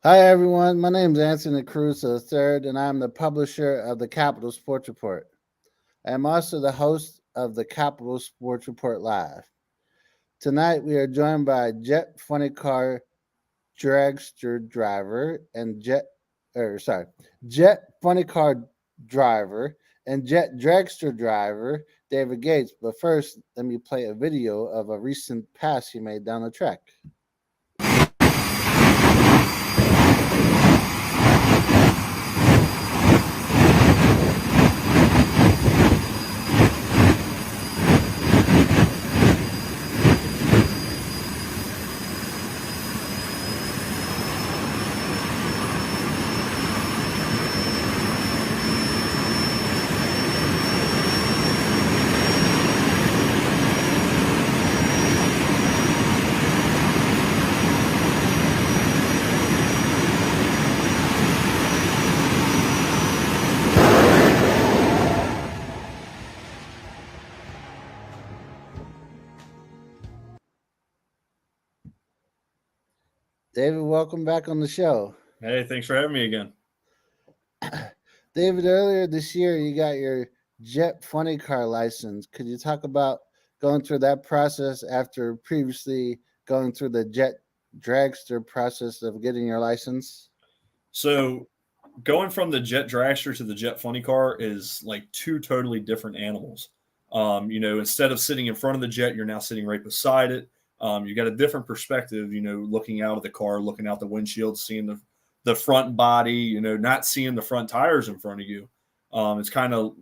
Hi, everyone. My name is Anthony Cruz III, and I'm the publisher of the Capital Sports Report. I am also the host of the Capital Sports Report Live. Tonight, we are joined by Jet Funny Car Dragster driver and Jet Funny Car driver and Jet Dragster driver David Gates. But first, let me play a video of a recent pass he made down the track. David, welcome back on the show. Hey, thanks for having me again. David, earlier this year, you got your Jet Funny Car license. Could you talk about going through that process after previously going through the Jet Dragster process of getting your license? So, going from the Jet Dragster to the Jet Funny Car is like two totally different animals. Instead of sitting in front of the jet, you're now sitting right beside it. You got a different perspective, looking out of the car, looking out the windshield, seeing the front body, not seeing the front tires in front of you. It's kind of,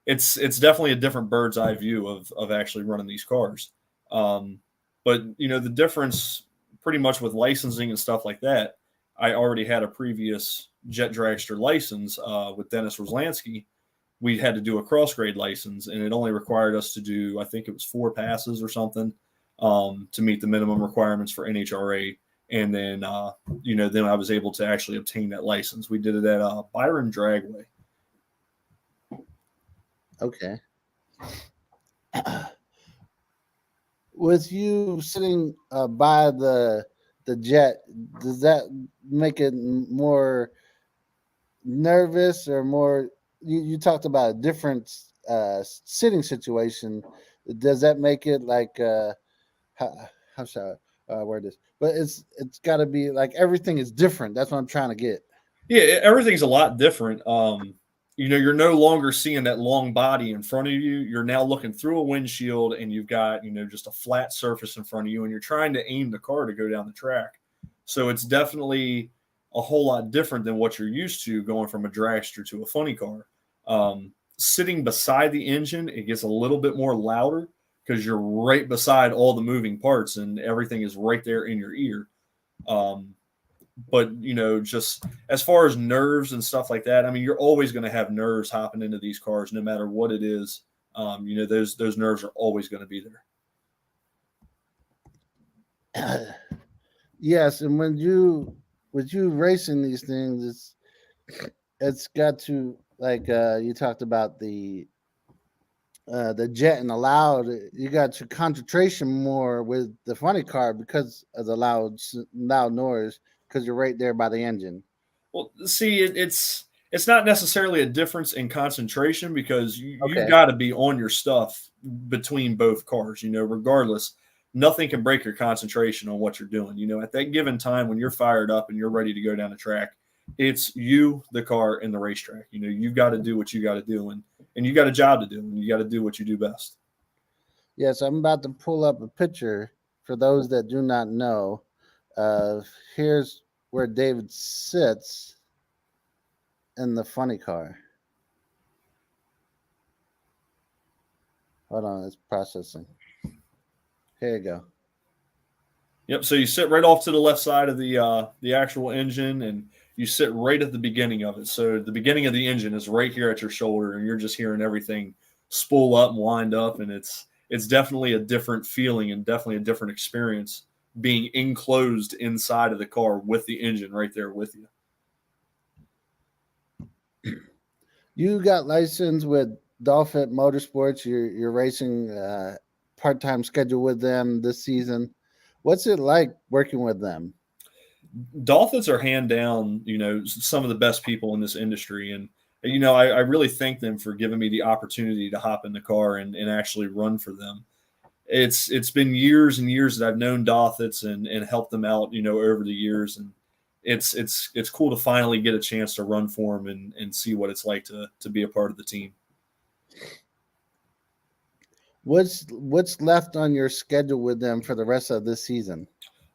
it's definitely a different bird's eye view of actually running these cars. Um, but the difference pretty much with licensing and stuff like that, I already had a previous Jet Dragster license with Dennis Roslansky. We had to do a cross grade license, and it only required us to do, I think it was 4 passes or something, to meet the minimum requirements for NHRA. And then I was able to actually obtain that license. We did it at Byron Dragway. Okay. With you sitting by the jet, does that make it more nervous or more? You talked about a different sitting situation. Does that make it like how, how shall I word this? But it's got to be like everything is different. That's what I'm trying to get. Yeah, everything's a lot different. You're no longer seeing that long body in front of you. You're now looking through a windshield, and you've got just a flat surface in front of you, and you're trying to aim the car to go down the track. So it's definitely a whole lot different than what you're used to going from a dragster to a funny car. Sitting beside the engine, it gets a little bit more louder because you're right beside all the moving parts, and everything is right there in your ear. Um, but just as far as nerves and stuff like that, I mean, you're always going to have nerves hopping into these cars no matter what it is. Those nerves are always going to be Yes, and when you racing these things, it's got to like you talked about the jet and the loud. You got your concentration more with the funny car because of the loud noise because you're right there by the engine. well, see, it's not necessarily a difference in concentration because you've Okay. got to be on your stuff between both cars, regardless. Nothing can break your concentration on what you're doing. At that given time when you're fired up and you're ready to go down the track, it's you, the car, and the racetrack. You've got to do what you got to do, and you got a job to do, and you got to do what you do best. Yes, I'm about to pull up a picture for those that do not know. Here's where David sits in the funny car. Hold on, it's processing. Here you go. Yep. So you sit right off to the left side of the actual engine, and you sit right at the beginning of it. So the beginning of the engine is right here at your shoulder, and you're just hearing everything spool up and wind up, and it's definitely a different feeling and definitely a different experience being enclosed inside of the car with the engine right there with you. You got licensed with Douthit Motor Sports. You're racing part time schedule with them this season. What's it like working with them? Douthits are hand down, some of the best people in this industry. And, I really thank them for giving me the opportunity to hop in the car and actually run for them. It's been years and years that I've known Douthits and helped them out, over the years. And it's cool to finally get a chance to run for them and see what it's like to be a part of the team. What's left on your schedule with them for the rest of this season?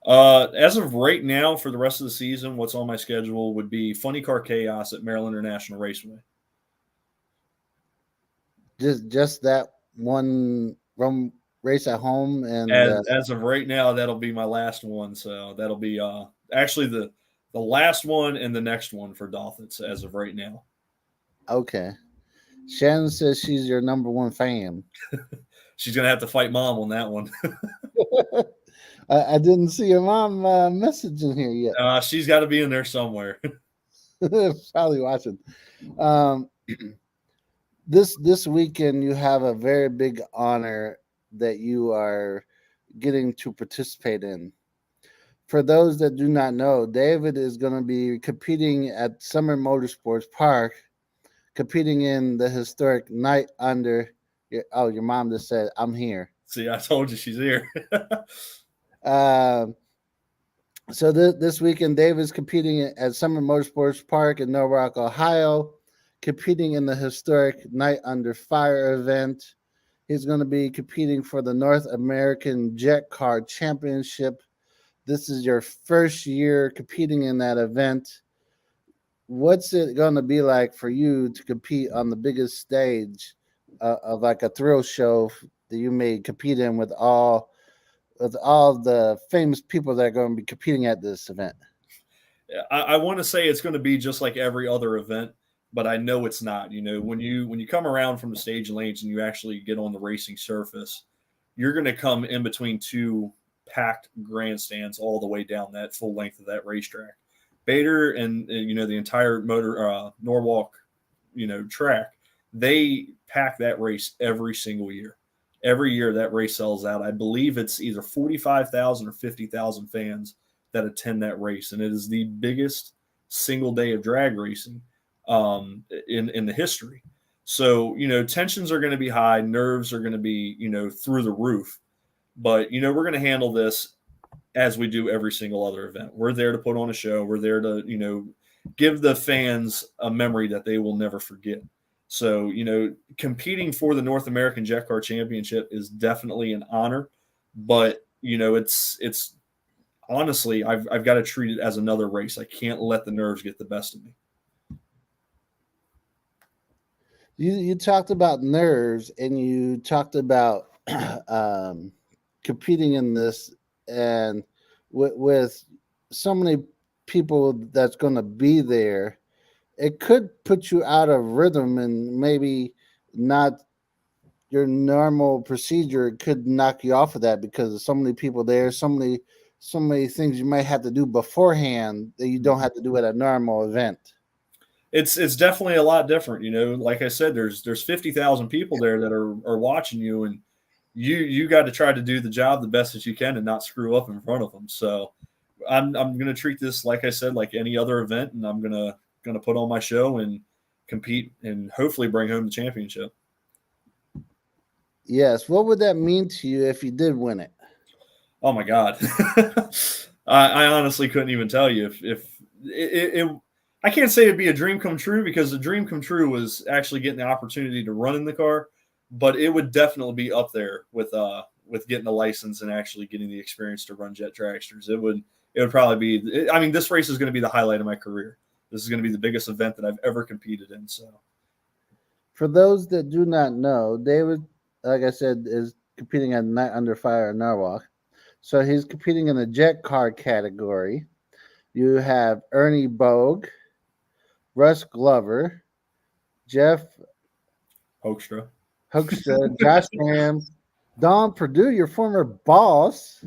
As of right now, for the rest of the season, what's on my schedule would be Funny Car Chaos at Maryland International Raceway. Just that one race at home, and as of right now, that'll be my last one. So that'll be actually the last one and the next one for Douthits as of right now. Okay. Shannon says she's your number one fan. She's gonna have to fight Mom on that one. I didn't see your mom messaging here yet. She's got to be in there somewhere. Probably watching. This weekend, you have a very big honor that you are getting to participate in. For those that do not know, David is going to be competing at Summit Motorsports Park, competing in the historic Night Under. Your mom just said, "I'm here." See, I told you she's here. So this weekend, David's competing at Summit Motorsports Park in Norwalk, Ohio, competing in the historic Night Under Fire event. He's going to be competing for the North American Jet Car Championship. This is your first year competing in that event. What's it going to be like for you to compete on the biggest stage of like a thrill show that you may compete in with all the famous people that are going to be competing at this event? I want to say it's going to be just like every other event, but I know it's not. When you come around from the stage lanes and you actually get on the racing surface, you're going to come in between two packed grandstands all the way down that full length of that racetrack. Bader and the entire Norwalk track, they pack that race every single year. Every year that race sells out. I believe it's either 45,000 or 50,000 fans that attend that race, and it is the biggest single day of drag racing in the history. So tensions are going to be high, nerves are going to be through the roof, but we're going to handle this as we do every single other event. We're there to put on a show. We're there to give the fans a memory that they will never forget. So, competing for the North American Jet Car Championship is definitely an honor, but it's honestly, I've got to treat it as another race. I can't let the nerves get the best of me. You talked about nerves, and you talked about competing in this, and with so many people that's going to be there, it could put you out of rhythm and maybe not your normal procedure. It could knock you off of that because of so many people there, so many things you might have to do beforehand that you don't have to do at a normal event. It's definitely a lot different. Like I said, there's 50,000 people there that are watching you, and you got to try to do the job the best that you can and not screw up in front of them. So I'm going to treat this, like I said, like any other event, and I'm going to put on my show and compete and hopefully bring home the championship. Yes. What would that mean to you if you did win it? Oh my God. I honestly couldn't even tell you if it I can't say it'd be a dream come true, because the dream come true was actually getting the opportunity to run in the car, but it would definitely be up there with getting a license and actually getting the experience to run jet dragsters. It would probably be, this race is going to be the highlight of my career. This is going to be the biggest event that I've ever competed in. So, for those that do not know, David, like I said, is competing at Night Under Fire in Norwalk. So he's competing in the jet car category. You have Ernie Bogue, Russ Glover, Jeff Hoekstra, Josh Ram, Don Perdue, your former boss,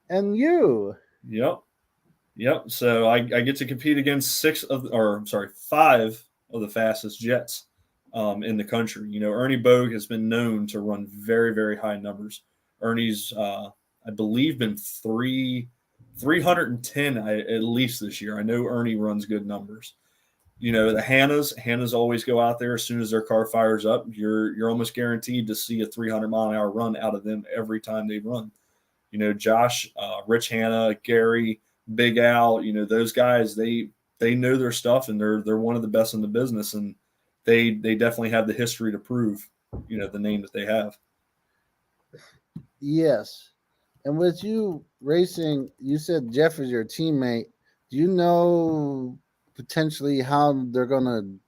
and you. Yep. So I get to compete against 5 of the fastest jets in the country. Ernie Bogue has been known to run very, very high numbers. Ernie's, I believe, been 3 310 at least this year. I know Ernie runs good numbers. You know, the Hannahs always go out there as soon as their car fires up. You're almost guaranteed to see a 300-mile-an-hour run out of them every time they run. You know, Josh, Rich Hanna, Gary, Big Al, you know, those guys, they know their stuff, and they're one of the best in the business, and they definitely have the history to prove, you know, the name that they have. Yes. And with you racing, you said Jeff is your teammate. Do you know potentially how they're going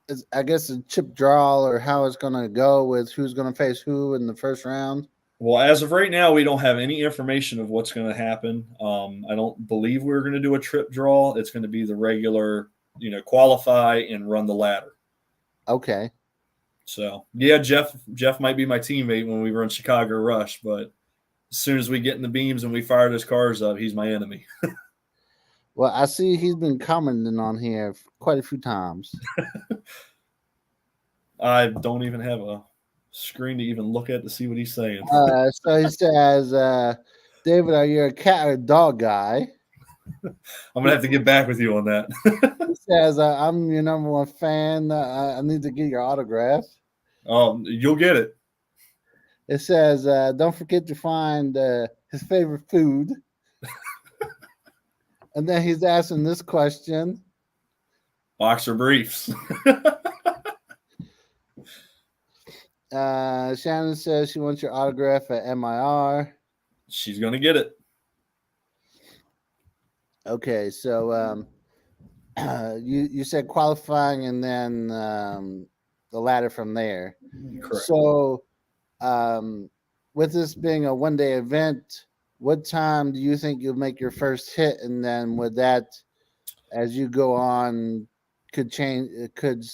to, I guess, a chip draw, or how it's going to go with who's going to face who in the first round? Well, as of right now, we don't have any information of what's going to happen. I don't believe we're going to do a trip draw. It's going to be the regular, you know, qualify and run the ladder. Okay. So, yeah, Jeff might be my teammate when we run Chicago Rush, but as soon as we get in the beams and we fire those cars up, he's my enemy. Well, I see he's been commenting on here quite a few times. I don't even have a screen to even look at to see what he's saying. So he says, David, are you a cat or a dog guy? I'm going to have to get back with you on that. He says, I'm your number one fan. I need to get your autograph. You'll get it. It says, don't forget to find his favorite food. And then he's asking this question. Boxer briefs. Shannon says she wants your autograph at MIR. She's going to get it. Okay, so you said qualifying and then the ladder from there. Correct. So with this being a one-day event, what time do you think you'll make your first hit? And then would that, as you go on, could change? Could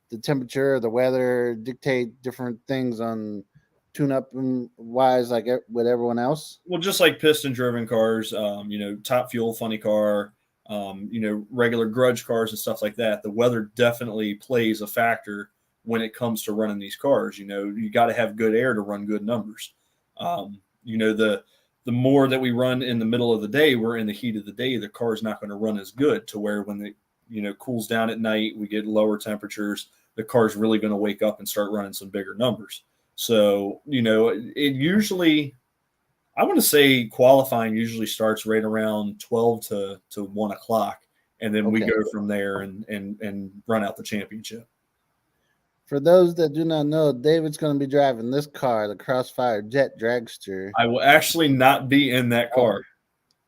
the temperature or the weather dictate different things on tune-up wise, like with everyone else? Well, just like piston-driven cars, you know, top fuel, funny car, you know, regular grudge cars and stuff like that, the weather definitely plays a factor when it comes to running these cars. You know, you got to have good air to run good numbers. You know, the more that we run in the middle of the day, we're in the heat of the day, the car's not going to run as good, to where when it, you know, cools down at night, we get lower temperatures, the car's really going to wake up and start running some bigger numbers. So, you know, it usually, I want to say qualifying usually starts right around 12 to 1 o'clock. And then we go from there and run out the championship. For those that do not know, David's going to be driving this car, the Cross Fire Jet Dragster. I will actually not be in that car.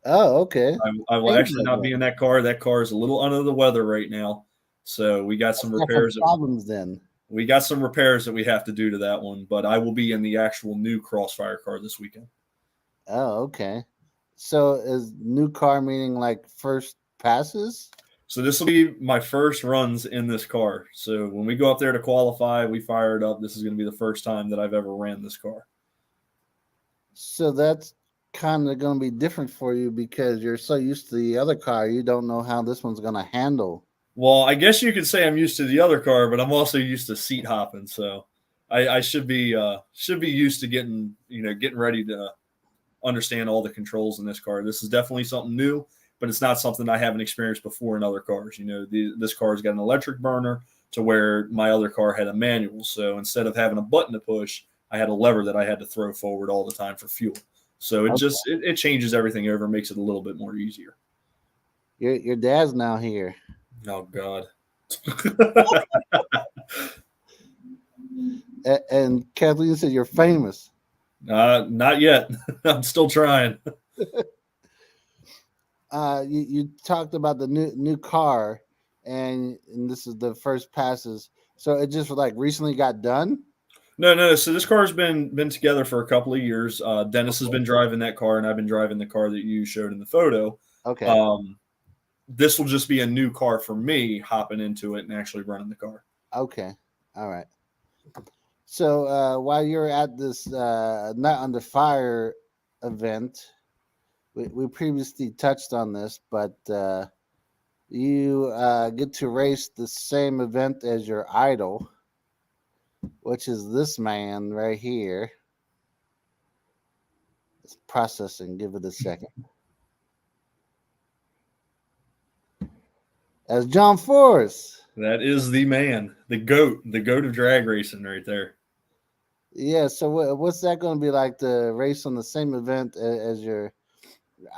Oh, okay. I will actually not be in that car. That car is a little under the weather right now. So we got some repairs. Problems then. We got some repairs that we have to do to that one, but I will be in the actual new Crossfire car this weekend. Oh, okay. So is new car meaning like first passes? So this will be my first runs in this car. So when we go up there to qualify, we fire it up. This is going to be the first time that I've ever ran this car. So that's kind of going to be different for you because you're so used to the other car. You don't know how this one's going to handle. Well, I guess you could say I'm used to the other car, but I'm also used to seat hopping. So I should be used to getting ready to understand all the controls in this car. This is definitely something new, but it's not something I haven't experienced before in other cars. You know, this car's got an electric burner, to where my other car had a manual. So instead of having a button to push, I had a lever that I had to throw forward all the time for fuel. So it changes everything over, makes it a little bit more easier. Your dad's now here. Oh God. And Kathleen said you're famous. Not yet. I'm still trying. You talked about the new car, and this is the first passes. So it just like recently got done? No. So this car's been together for a couple of years. Dennis has been driving that car, and I've been driving the car that you showed in the photo. Okay. This will just be a new car for me, hopping into it and actually running the car. Okay. All right. So while you're at this Not Under Fire event, we previously touched on this, but you get to race the same event as your idol, which is this man right here. It's processing. Give it a second. That's John Force. That is the man, the goat of drag racing right there. Yeah. So what's that going to be like to race on the same event as your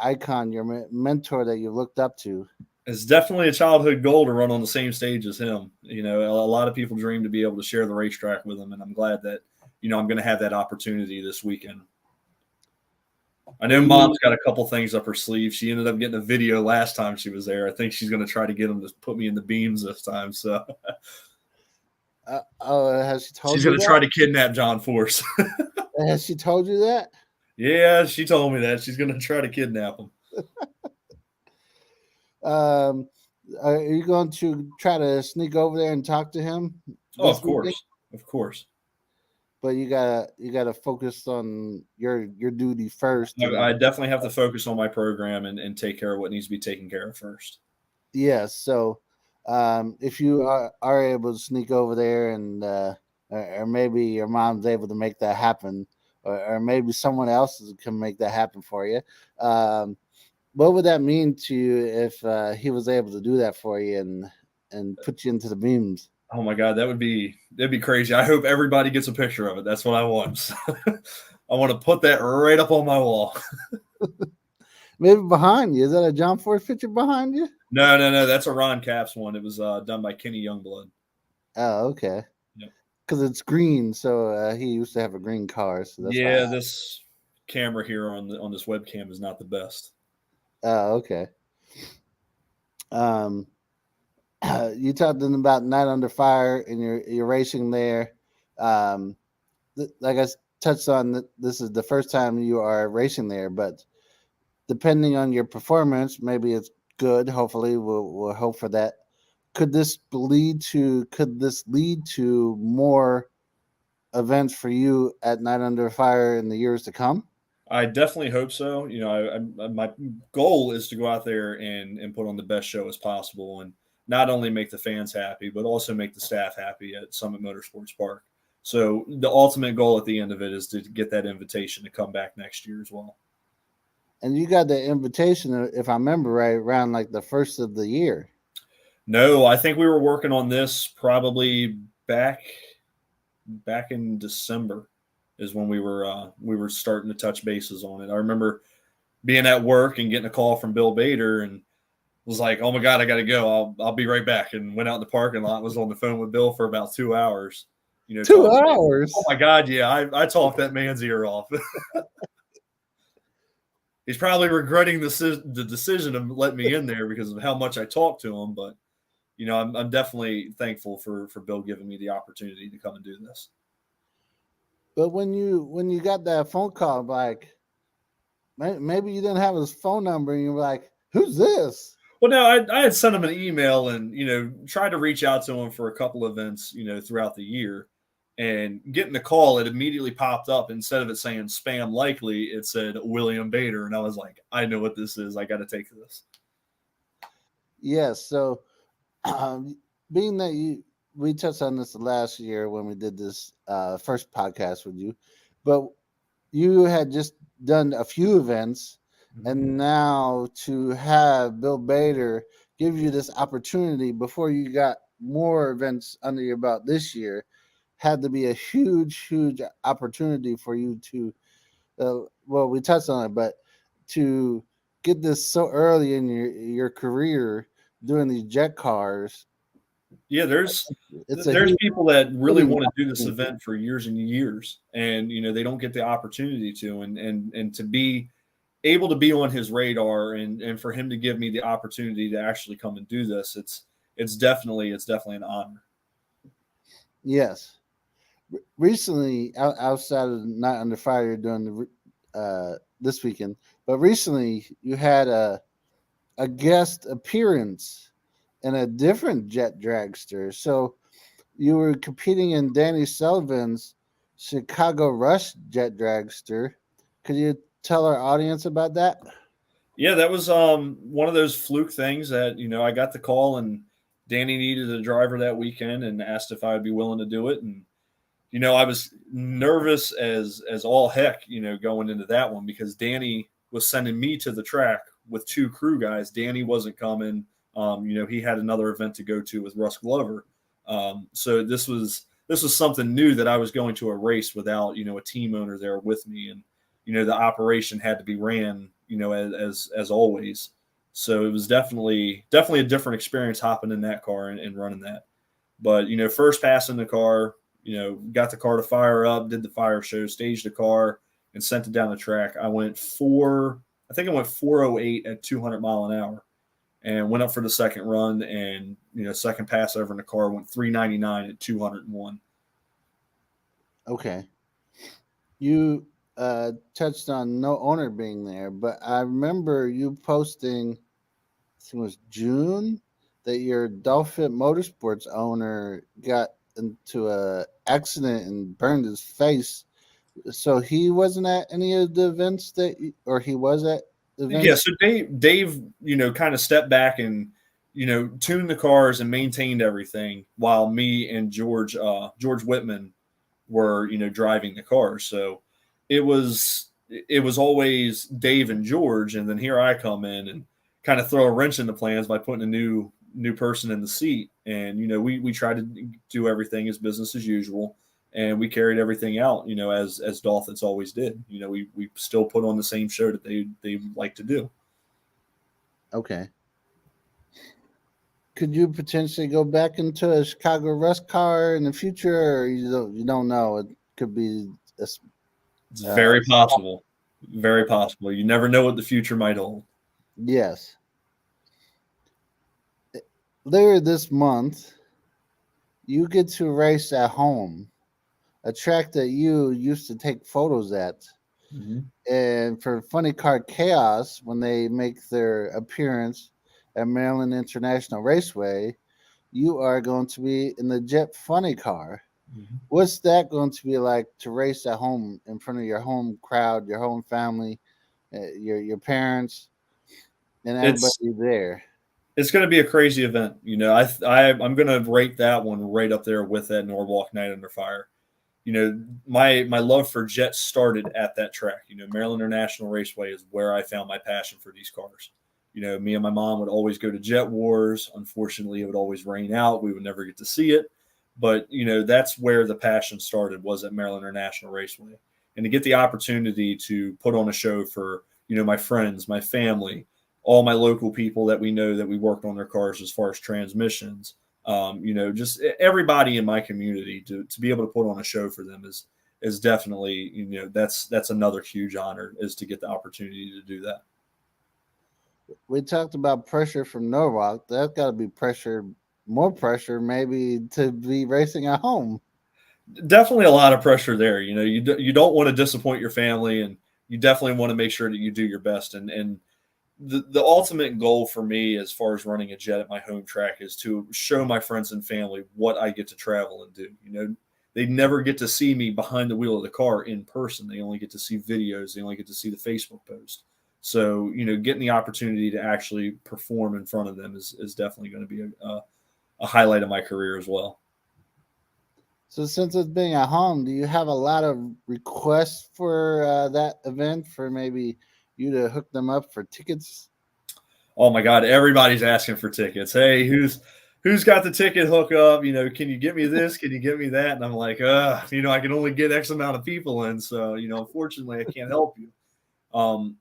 icon, your mentor that you looked up to? It's definitely a childhood goal to run on the same stage as him. You know, a lot of people dream to be able to share the racetrack with him, and I'm glad that, you know, I'm going to have that opportunity this weekend. I know Mom's got a couple things up her sleeve. She ended up getting a video last time she was there. I think she's going to try to get him to put me in the beams this time. So, has she told she's you going to try to kidnap John Force. Has she told you that? Yeah, she told me that. She's going to try to kidnap him. Are you going to try to sneak over there and talk to him? Oh, of course. Of course. But you gotta focus on your duty first. I definitely have to focus on my program and take care of what needs to be taken care of first. Yes. So if you are able to sneak over there and or maybe your mom's able to make that happen, or maybe someone else can make that happen for you. What would that mean to you if he was able to do that for you and put you into the beams? Oh my God, that'd be crazy. I hope everybody gets a picture of it. That's what I want. I want to put that right up on my wall. Maybe behind you. Is that a John Force picture behind you? No. That's a Ron Capps one. It was done by Kenny Youngblood. Oh, okay. Yep. Because it's green, so he used to have a green car. So that's yeah, this camera here on this webcam is not the best. Oh, okay. You talked about Night Under Fire and you're racing there. Like I touched on, this is the first time you are racing there, but depending on your performance, maybe it's good. Hopefully, we'll hope for that. Could this lead to more events for you at Night Under Fire in the years to come? I definitely hope so. You know, my goal is to go out there and put on the best show as possible, and not only make the fans happy, but also make the staff happy at Summit Motorsports Park. So the ultimate goal at the end of it is to get that invitation to come back next year as well. And you got the invitation, if I remember right, around like the first of the year. No, I think we were working on this probably back in December is when we were starting to touch bases on it. I remember being at work and getting a call from Bill Bader and was like, "Oh my God, I got to go. I'll be right back." And went out in the parking lot. Was on the phone with Bill for about 2 hours. You know, 2 hours. Oh my God, yeah, I talked that man's ear off. He's probably regretting the decision of letting me in there because of how much I talked to him. But you know, I'm definitely thankful for Bill giving me the opportunity to come and do this. But when you got that phone call, like maybe you didn't have his phone number, and you were like, "Who's this?" Well, no, I had sent him an email and, you know, tried to reach out to him for a couple events, you know, throughout the year. And getting the call, it immediately popped up. Instead of it saying spam likely, it said William Bader. And I was like, I know what this is. I got to take this. Yes. So being that we touched on this last year when we did this first podcast with you, but you had just done a few events. And now to have Bill Bader give you this opportunity before you got more events under your belt this year had to be a huge, huge opportunity for you to, well, we touched on it, but to get this so early in your career doing these jet cars. Yeah, there's people that really want to do this event for years and years, and you know they don't get the opportunity to, and to be able to be on his radar and for him to give me the opportunity to actually come and do this, it's definitely an honor. Yes. Recently, outside of Night Under Fire, you're doing this weekend, but recently you had a guest appearance in a different jet dragster. So you were competing in Danny Sullivan's Chicago Rush jet dragster. Could you tell our audience about that? Yeah, that was one of those fluke things that, you know, I got the call and Danny needed a driver that weekend and asked if I would be willing to do it. And, you know, I was nervous as all heck, you know, going into that one because Danny was sending me to the track with two crew guys. Danny wasn't coming. He had another event to go to with Russ Glover. So this was something new that I was going to a race without, a team owner there with me. And, the operation had to be ran, as always. So it was definitely a different experience hopping in that car and running that. But, first passing the car, got the car to fire up, did the fire show, staged the car, and sent it down the track. I went 408 at 200 mile an hour, and went up for the second run, and, second pass over in the car went 399 at 201. Okay. You touched on no owner being there, but I remember you posting, I think it was June, that your Douthit Motorsports owner got into a accident and burned his face. So he wasn't at any of the events or he was at events? Yeah, so Dave, kind of stepped back and, tuned the cars and maintained everything while me and George Whitman were, driving the cars. So it was always Dave and George, and then here I come in and kind of throw a wrench in the plans by putting a new person in the seat. And, we tried to do everything as business as usual, and we carried everything out, as Douthit's always did. We still put on the same show that they like to do. Okay. Could you potentially go back into a Chicago Rust car in the future, or you don't know? It could be It's very possible. Very possible. You never know what the future might hold. Yes. Later this month, you get to race at home, a track that you used to take photos at. Mm-hmm. And for Funny Car Chaos, when they make their appearance at Maryland International Raceway, you are going to be in the Jet Funny Car. Mm-hmm. What's that going to be like to race at home in front of your home crowd, your home family, your parents, and everybody there? It's going to be a crazy event. I'm going to rate that one right up there with that Norwalk Night Under Fire. My love for Jet started at that track. Maryland International Raceway is where I found my passion for these cars. Me and my mom would always go to Jet Wars. Unfortunately, it would always rain out. We would never get to see it. But, that's where the passion started, was at Maryland International Raceway. And to get the opportunity to put on a show for, my friends, my family, all my local people that we know that we worked on their cars as far as transmissions, just everybody in my community to be able to put on a show for them is definitely, that's another huge honor, is to get the opportunity to do that. We talked about pressure from Norwalk. That's got to be more pressure maybe to be racing at home. Definitely a lot of pressure there. You don't want to disappoint your family, and you definitely want to make sure that you do your best. And the ultimate goal for me as far as running a Jet at my home track is to show my friends and family what I get to travel and do. They never get to see me behind the wheel of the car in person. They only get to see videos. They only get to see the Facebook post. So, getting the opportunity to actually perform in front of them is definitely going to be a highlight of my career as well. So since it's being at home, do you have a lot of requests for that event, for maybe you to hook them up for tickets? Oh my God, everybody's asking for tickets. Hey, who's got the ticket hookup? Can you get me this? Can you get me that? And I'm like, I can only get X amount of people in. So, unfortunately I can't help you. I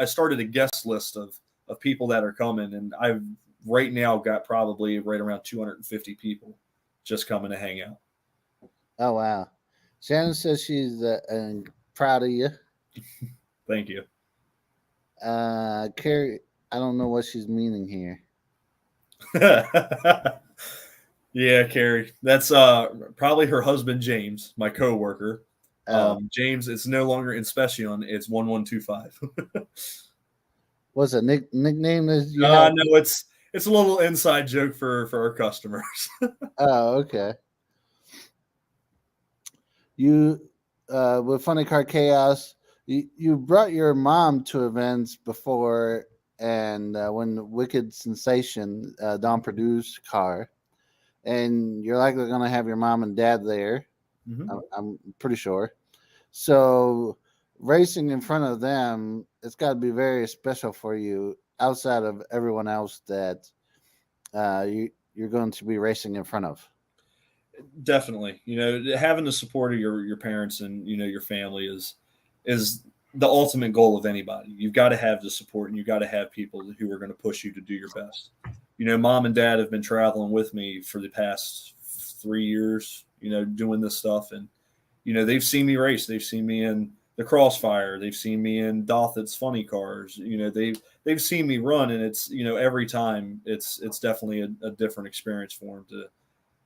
started a guest list of people that are coming, and I've right now got probably right around 250 people just coming to hang out. Oh, wow. Shannon says she's proud of you. Thank you. Carrie, I don't know what she's meaning here. Yeah, Carrie. That's probably her husband, James, my coworker. James, it's no longer Inspecion, it's 1125. What's a nickname that you have? No, it's a little inside joke for our customers. Oh, okay. You with Funny Car Chaos, you brought your mom to events before, and when Wicked Sensation, Don produced car, and you're likely going to have your mom and dad there. Mm-hmm. I'm pretty sure. So racing in front of them, it's got to be very special for you, outside of everyone else that you're going to be racing in front of. Definitely, having the support of your parents and your family is the ultimate goal of anybody. You've got to have the support, and you've got to have people who are going to push you to do your best. Mom and dad have been traveling with me for the past 3 years, doing this stuff, and they've seen me race. They've seen me in the Cross Fire. They've seen me in Douthit's funny cars. They've seen me run, and it's every time it's definitely a different experience for them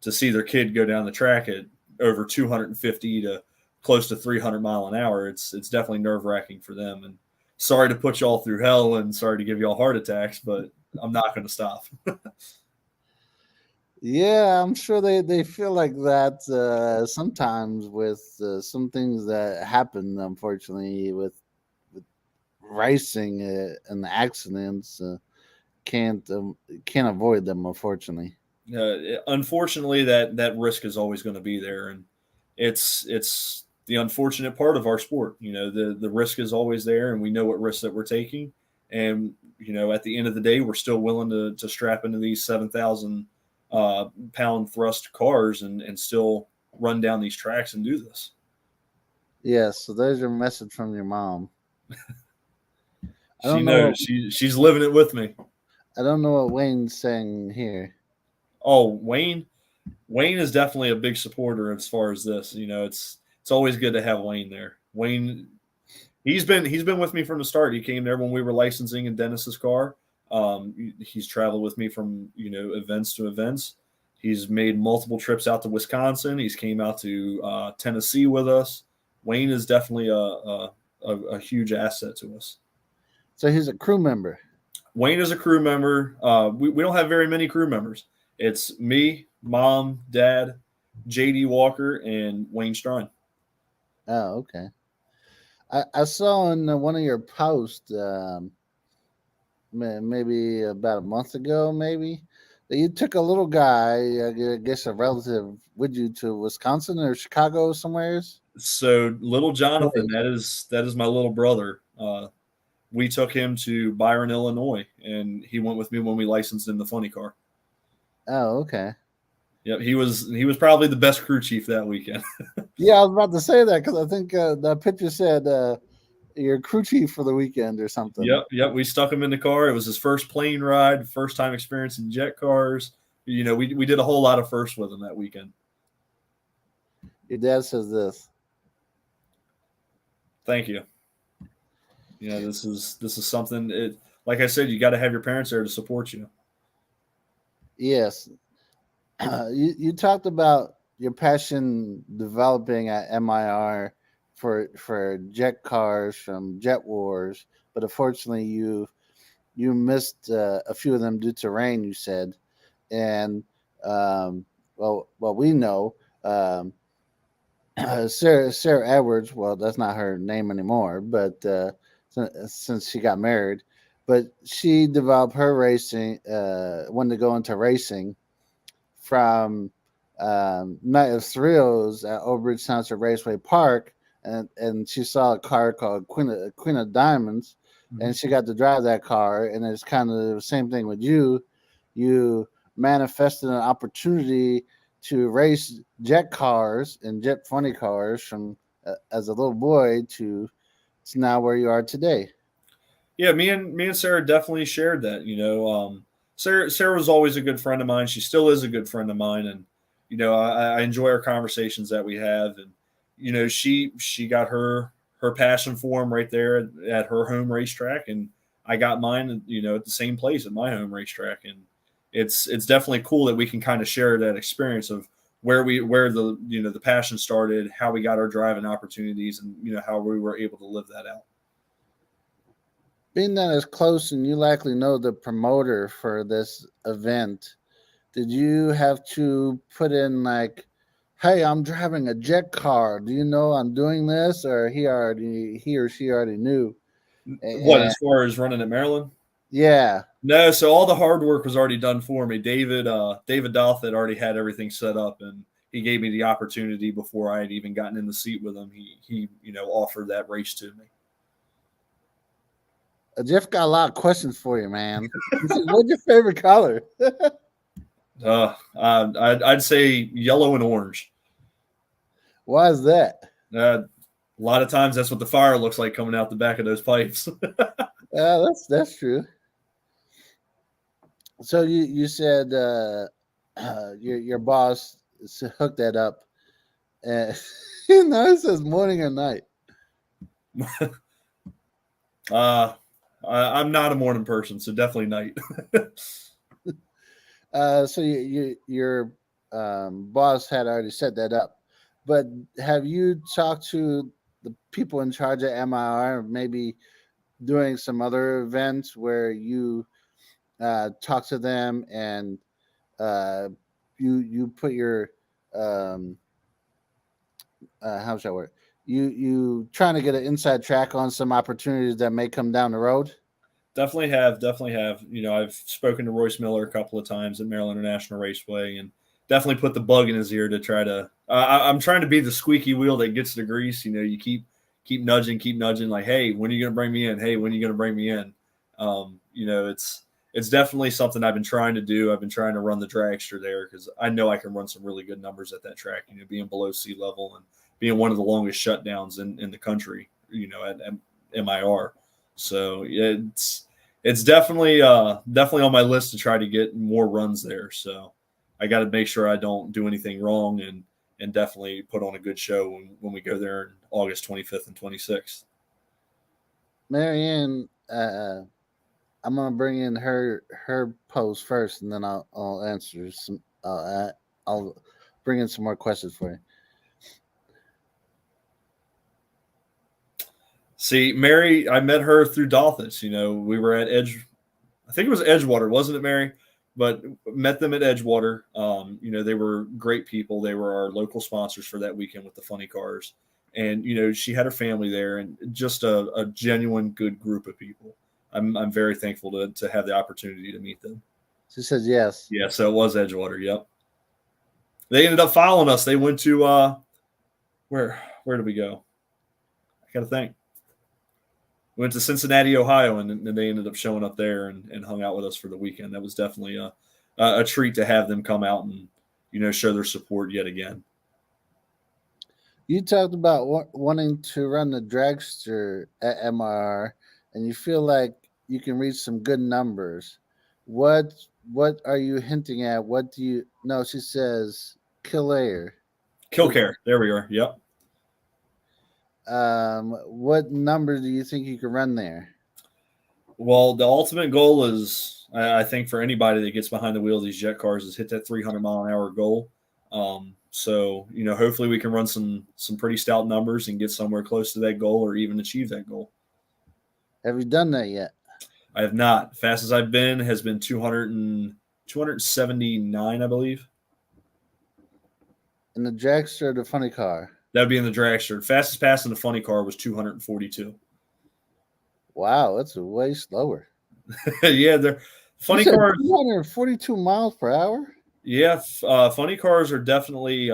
to see their kid go down the track at over 250 to close to 300 mile an hour. It's definitely nerve wracking for them. And sorry to put y'all through hell, and sorry to give y'all heart attacks, but I'm not going to stop. Yeah, I'm sure they feel like that sometimes with some things that happen, unfortunately, with racing and accidents. Can't can't avoid them, unfortunately. Unfortunately, that risk is always going to be there, and it's the unfortunate part of our sport. The risk is always there, and we know what risks that we're taking. And at the end of the day, we're still willing to strap into these 7,000 pound thrust cars and still run down these tracks and do this. Yeah, so there's your message from your mom. She knows. She's living it with me. I don't know what Wayne's saying here. Oh, Wayne is definitely a big supporter as far as this. It's always good to have Wayne there. Wayne, he's been with me from the start. He came there when we were licensing in Dennis's car. He's traveled with me from events to events. He's made multiple trips out to Wisconsin. He's came out to Tennessee with us. Wayne is definitely a huge asset to us. So he's a crew member. Wayne is a crew member. We don't have very many crew members. It's me, Mom, Dad, JD Walker, and Wayne Strine. Oh, okay. I saw in one of your posts, maybe about a month ago, maybe, that you took a little guy, I guess a relative, with you to Wisconsin or Chicago somewheres. So little Jonathan, that is my little brother. We took him to Byron, Illinois, and he went with me when we licensed in the funny car. Oh, okay. Yep, he was probably the best crew chief that weekend. Yeah, I was about to say that because I think that picture said you're crew chief for the weekend or something. Yep. We stuck him in the car. It was his first plane ride, first time experiencing jet cars. We did a whole lot of firsts with him that weekend. Your dad says this. Thank you. This is something. Like I said, you got to have your parents there to support you. Yes. You talked about your passion developing at MIR for jet cars from Jet Wars, but unfortunately you missed a few of them due to rain. You said, and we know Sarah Edwards. Well, that's not her name anymore, but since she got married, but she developed her racing. Wanted to go into racing from Night of Thrills at Old Bridge Township Raceway Park, and she saw a car called Queen of Diamonds, and she got to drive that car. And it's kind of the same thing with you. You manifested an opportunity to race jet cars and jet funny cars from as a little boy to now where you are today. Yeah, me and Sarah definitely shared that. Sarah was always a good friend of mine. She still is a good friend of mine, and I enjoy our conversations that we have. And she got her passion for him right there at her home racetrack, and I got mine. At the same place at my home racetrack, and it's definitely cool that we can kind of share that experience of where the passion started, how we got our driving opportunities, and how we were able to live that out. Being that it's close and you likely know the promoter for this event, did you have to put in like, hey, I'm driving a jet car. Do you know I'm doing this? Or he or she already knew? What, as far as running at Maryland? Yeah. No, so all the hard work was already done for me. David Douthit already had everything set up, and he gave me the opportunity before I had even gotten in the seat with him. He offered that race to me. Jeff got a lot of questions for you, man. What's your favorite color? I'd say yellow and orange. Why is that? A lot of times that's what the fire looks like coming out the back of those pipes. That's true. So you said your boss hooked that up, and it says morning or night. I'm not a morning person, so definitely night. So your boss had already set that up, but have you talked to the people in charge at MIR, maybe doing some other events where you talk to them and uh, you put your how should I work? You trying to get an inside track on some opportunities that may come down the road? Definitely have. I've spoken to Royce Miller a couple of times at Maryland International Raceway, and definitely put the bug in his ear to try to. I'm trying to be the squeaky wheel that gets the grease. You keep nudging, like, hey, when are you going to bring me in? Hey, when are you going to bring me in? It's definitely something I've been trying to do. I've been trying to run the dragster there because I know I can run some really good numbers at that track. Being below sea level and being one of the longest shutdowns in the country. At MIR. So it's definitely on my list to try to get more runs there. So I got to make sure I don't do anything wrong and definitely put on a good show when we go there in August 25th and 26th. Marianne, I'm gonna bring in her post first, and then I'll answer some. I'll bring in some more questions for you. See, Mary, I met her through Douthit. We were at I think it was Edgewater, wasn't it, Mary? But met them at Edgewater. They were great people. They were our local sponsors for that weekend with the funny cars. And, she had her family there and just a genuine good group of people. I'm very thankful to have the opportunity to meet them. She says yes. Yeah, so it was Edgewater, yep. They ended up following us. They went to where did we go? I gotta think. We went to Cincinnati, Ohio, and they ended up showing up there and hung out with us for the weekend. That was definitely a treat to have them come out and show their support yet again. You talked about wanting to run the dragster at MIR, and you feel like you can reach some good numbers. What are you hinting at? What do you? No, she says Kildare. Kildare. There we are. Yep. What number do you think you can run there? Well, the ultimate goal is, I think, for anybody that gets behind the wheel of these jet cars, is hit that 300-mile-an-hour goal. So hopefully we can run some pretty stout numbers and get somewhere close to that goal or even achieve that goal. Have you done that yet? I have not. Fastest I've been has been 279, I believe. In the dragster or the funny car? That would be in the dragster. Fastest pass in the funny car was 242. Wow, that's way slower. Yeah, they're funny cars. 242 miles per hour? Yeah, funny cars are definitely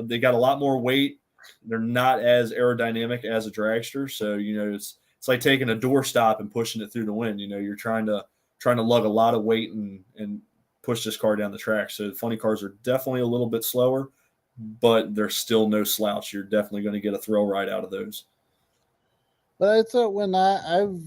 they got a lot more weight. They're not as aerodynamic as a dragster, so it's like taking a doorstop and pushing it through the wind. You're trying to lug a lot of weight and push this car down the track. So funny cars are definitely a little bit slower, but they're still no slouch. You're definitely going to get a thrill ride out of those. But I thought when I've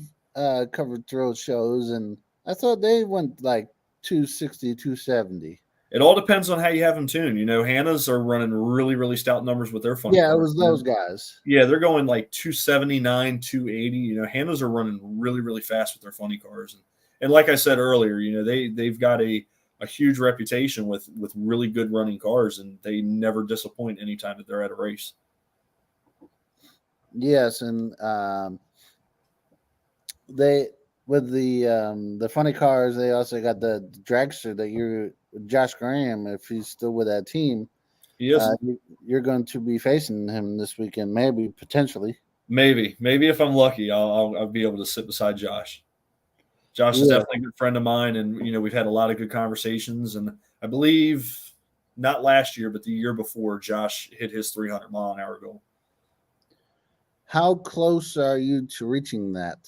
covered thrill shows, and I thought they went like 260, 270. It all depends on how you have them tuned. Hannah's are running really, really stout numbers with their funny cars. Yeah, it was those guys. Yeah, they're going like 279, 280. Hannah's are running really, really fast with their funny cars. And like I said earlier, they've got a huge reputation with really good running cars, and they never disappoint anytime that they're at a race. Yes, and they with the funny cars, they also got the dragster that Josh Graham, if he's still with that team. Yes, you're going to be facing him this weekend, maybe potentially. Maybe if I'm lucky, I'll be able to sit beside Josh. Josh is definitely a good friend of mine, and we've had a lot of good conversations. And I believe not last year, but the year before, Josh hit his 300-mile-an-hour goal. How close are you to reaching that?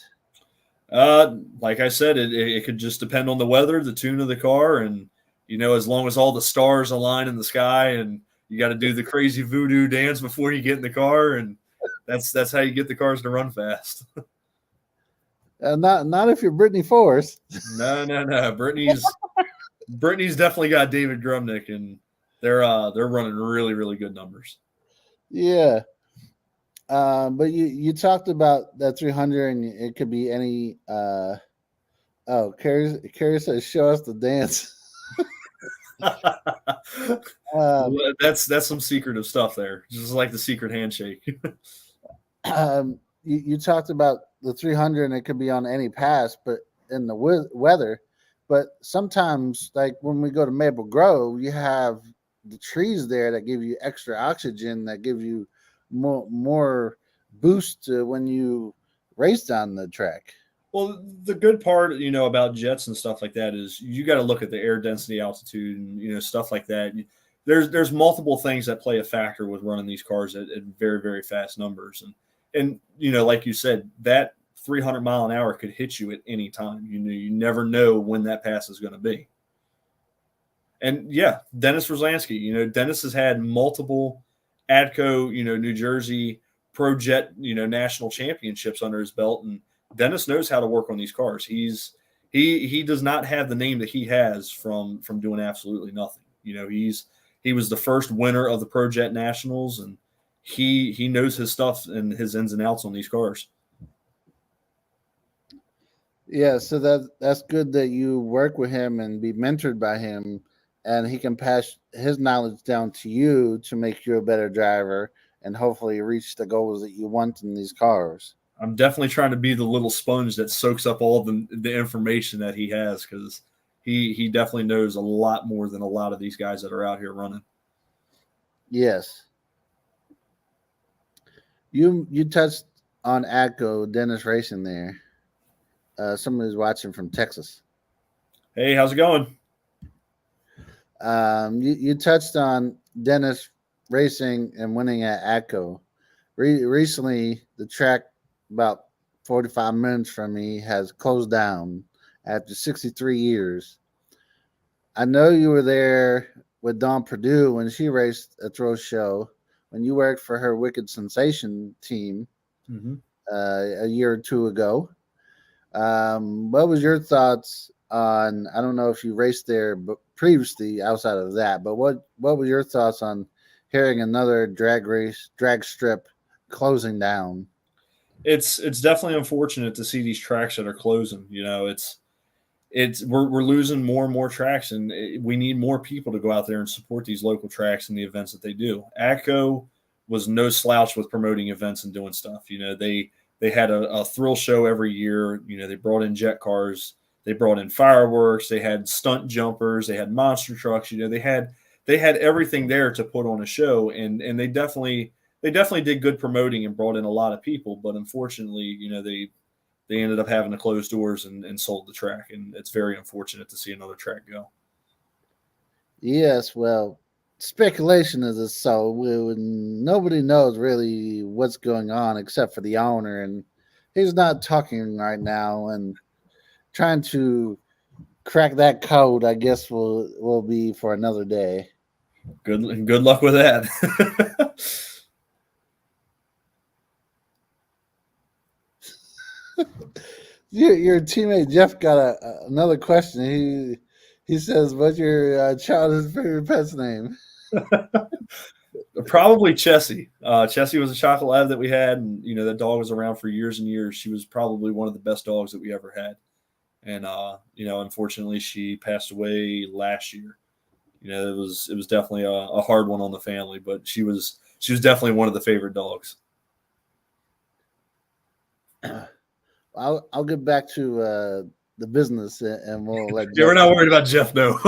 Like I said, it could just depend on the weather, the tune of the car, and as long as all the stars align in the sky, and you got to do the crazy voodoo dance before you get in the car, and that's how you get the cars to run fast. Not if you're Brittany Force. No. Brittany's definitely got David Grumnick, and they're running really, really good numbers. Yeah. But you talked about that 300, and it could be any. Carrie says, "Show us the dance." That's some secretive stuff there, just like the secret handshake. You talked about the 300, and it could be on any pass, but in the weather. But sometimes, like when we go to Maple Grove, you have the trees there that give you extra oxygen, that give you more boost when you race down the track. Well, the good part, about jets and stuff like that is you got to look at the air density, altitude, and stuff like that. There's multiple things that play a factor with running these cars at very, very fast numbers, and like you said, that 300 mile an hour could hit you at any time. You never know when that pass is going to be. And yeah, Dennis Roslansky, Dennis has had multiple ADCO, New Jersey Pro Jet, national championships under his belt, and Dennis knows how to work on these cars. He does not have the name that he has from doing absolutely nothing. He was the first winner of the Pro Jet Nationals, and he knows his stuff and his ins and outs on these cars. Yeah, so that's good that you work with him and be mentored by him, and he can pass his knowledge down to you to make you a better driver and hopefully reach the goals that you want in these cars. I'm definitely trying to be the little sponge that soaks up all the information that he has, because he definitely knows a lot more than a lot of these guys that are out here running. Yes. You touched on ADCO, Dennis Racing there. Somebody's watching from Texas. Hey, how's it going? You touched on Dennis Racing and winning at ADCO. Recently, the track about 45 minutes from me has closed down after 63 years. I know you were there with Dawn Purdue when she raced a throw show, when you worked for her Wicked Sensation team a year or two ago. What was your thoughts on, I don't know if you raced there but previously outside of that, but what were your thoughts on hearing another drag strip closing down? It's definitely unfortunate to see these tracks that are closing. We're losing more and more tracks, and we need more people to go out there and support these local tracks and the events that they do. ADCO was no slouch with promoting events and doing stuff. They had a thrill show every year. They brought in jet cars, they brought in fireworks, they had stunt jumpers, they had monster trucks. They had everything there to put on a show, and they definitely did good promoting and brought in a lot of people. But unfortunately, they ended up having to close doors and sold the track, and it's very unfortunate to see another track go. Yes, well, speculation is a so nobody knows really what's going on except for the owner, and he's not talking right now, and trying to crack that code, I guess, will be for another day. Good luck with that. Your teammate Jeff got another question. He says, "What's your childhood favorite pet's name?" Probably Chessie. Chessie was a chocolate lab that we had, and that dog was around for years and years. She was probably one of the best dogs that we ever had, and unfortunately, she passed away last year. It was definitely a hard one on the family, but she was definitely one of the favorite dogs. I'll get back to the business, and we'll let. Yeah, we're not worried about Jeff, no.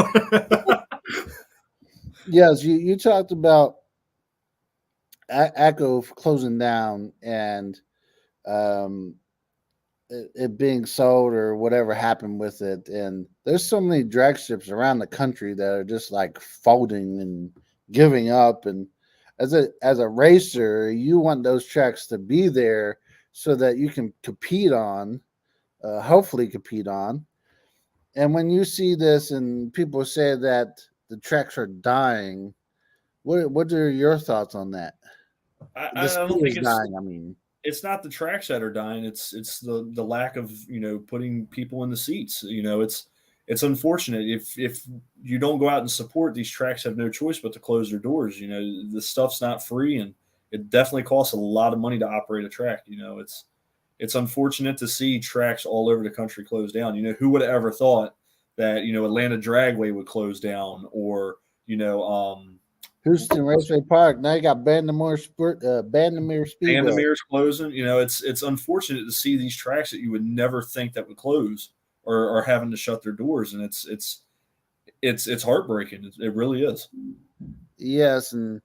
Yes, you talked about ADCO closing down and it being sold or whatever happened with it, and there's so many drag strips around the country that are just like folding and giving up. And as a racer, you want those tracks to be there so that you can compete on, hopefully compete on. And when you see this and people say that the tracks are dying, what are your thoughts on that? The I don't sport think is dying. I mean, it's not the tracks that are dying. It's the lack of putting people in the seats. It's unfortunate if you don't go out and support these tracks have no choice but to close their doors. The stuff's not free, and it definitely costs a lot of money to operate a track. It's unfortunate to see tracks all over the country close down. Who would have ever thought that Atlanta Dragway would close down, or Houston Raceway Park. Now you got Bandamere Speedway. Vandermeer's closing. It's unfortunate to see these tracks that you would never think that would close or are having to shut their doors, and it's heartbreaking. It really is. Yes, and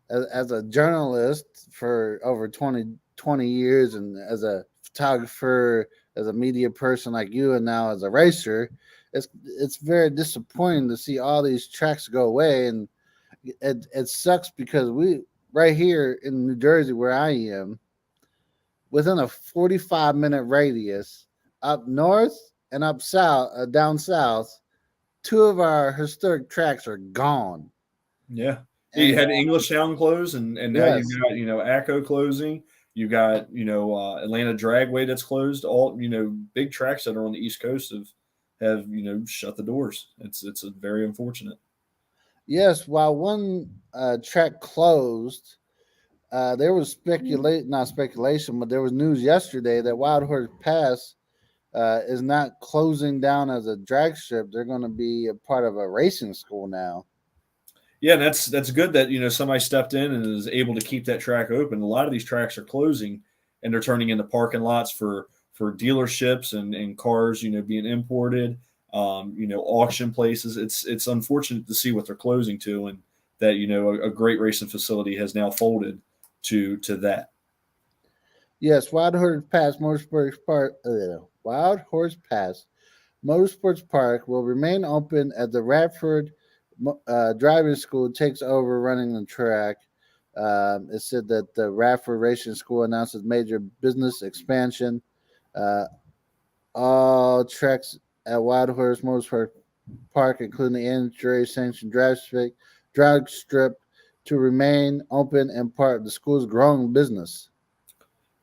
as a journalist for over 20 years, and as a photographer, as a media person like you, and now as a racer, it's very disappointing to see all these tracks go away, and it sucks because we right here in New Jersey where I am, within a 45-minute radius, up north and up south, down south, two of our historic tracks are gone. Yeah. You And had Englishtown close, and now yes, you've got ACO closing. You got Atlanta Dragway that's closed. All big tracks that are on the East Coast have shut the doors. It's a very unfortunate. yes. While one track closed, there was not speculation, but there was news yesterday that Wild Horse Pass is not closing down as a drag strip. They're going to be a part of a racing school now. Yeah, and that's good that somebody stepped in and is able to keep that track open. A lot of these tracks are closing, and they're turning into parking lots for dealerships and cars being imported. Auction places. It's unfortunate to see what they're closing to, and that a great racing facility has now folded to that. Yes, Wild Horse Pass Motorsports Park will remain open as the Radford driving school takes over running the track. It said that the Radford Racing School announces major business expansion. All tracks at Wild Horse Motorsports Park, including the NHRA sanctioned drag strip, to remain open and part of the school's growing business.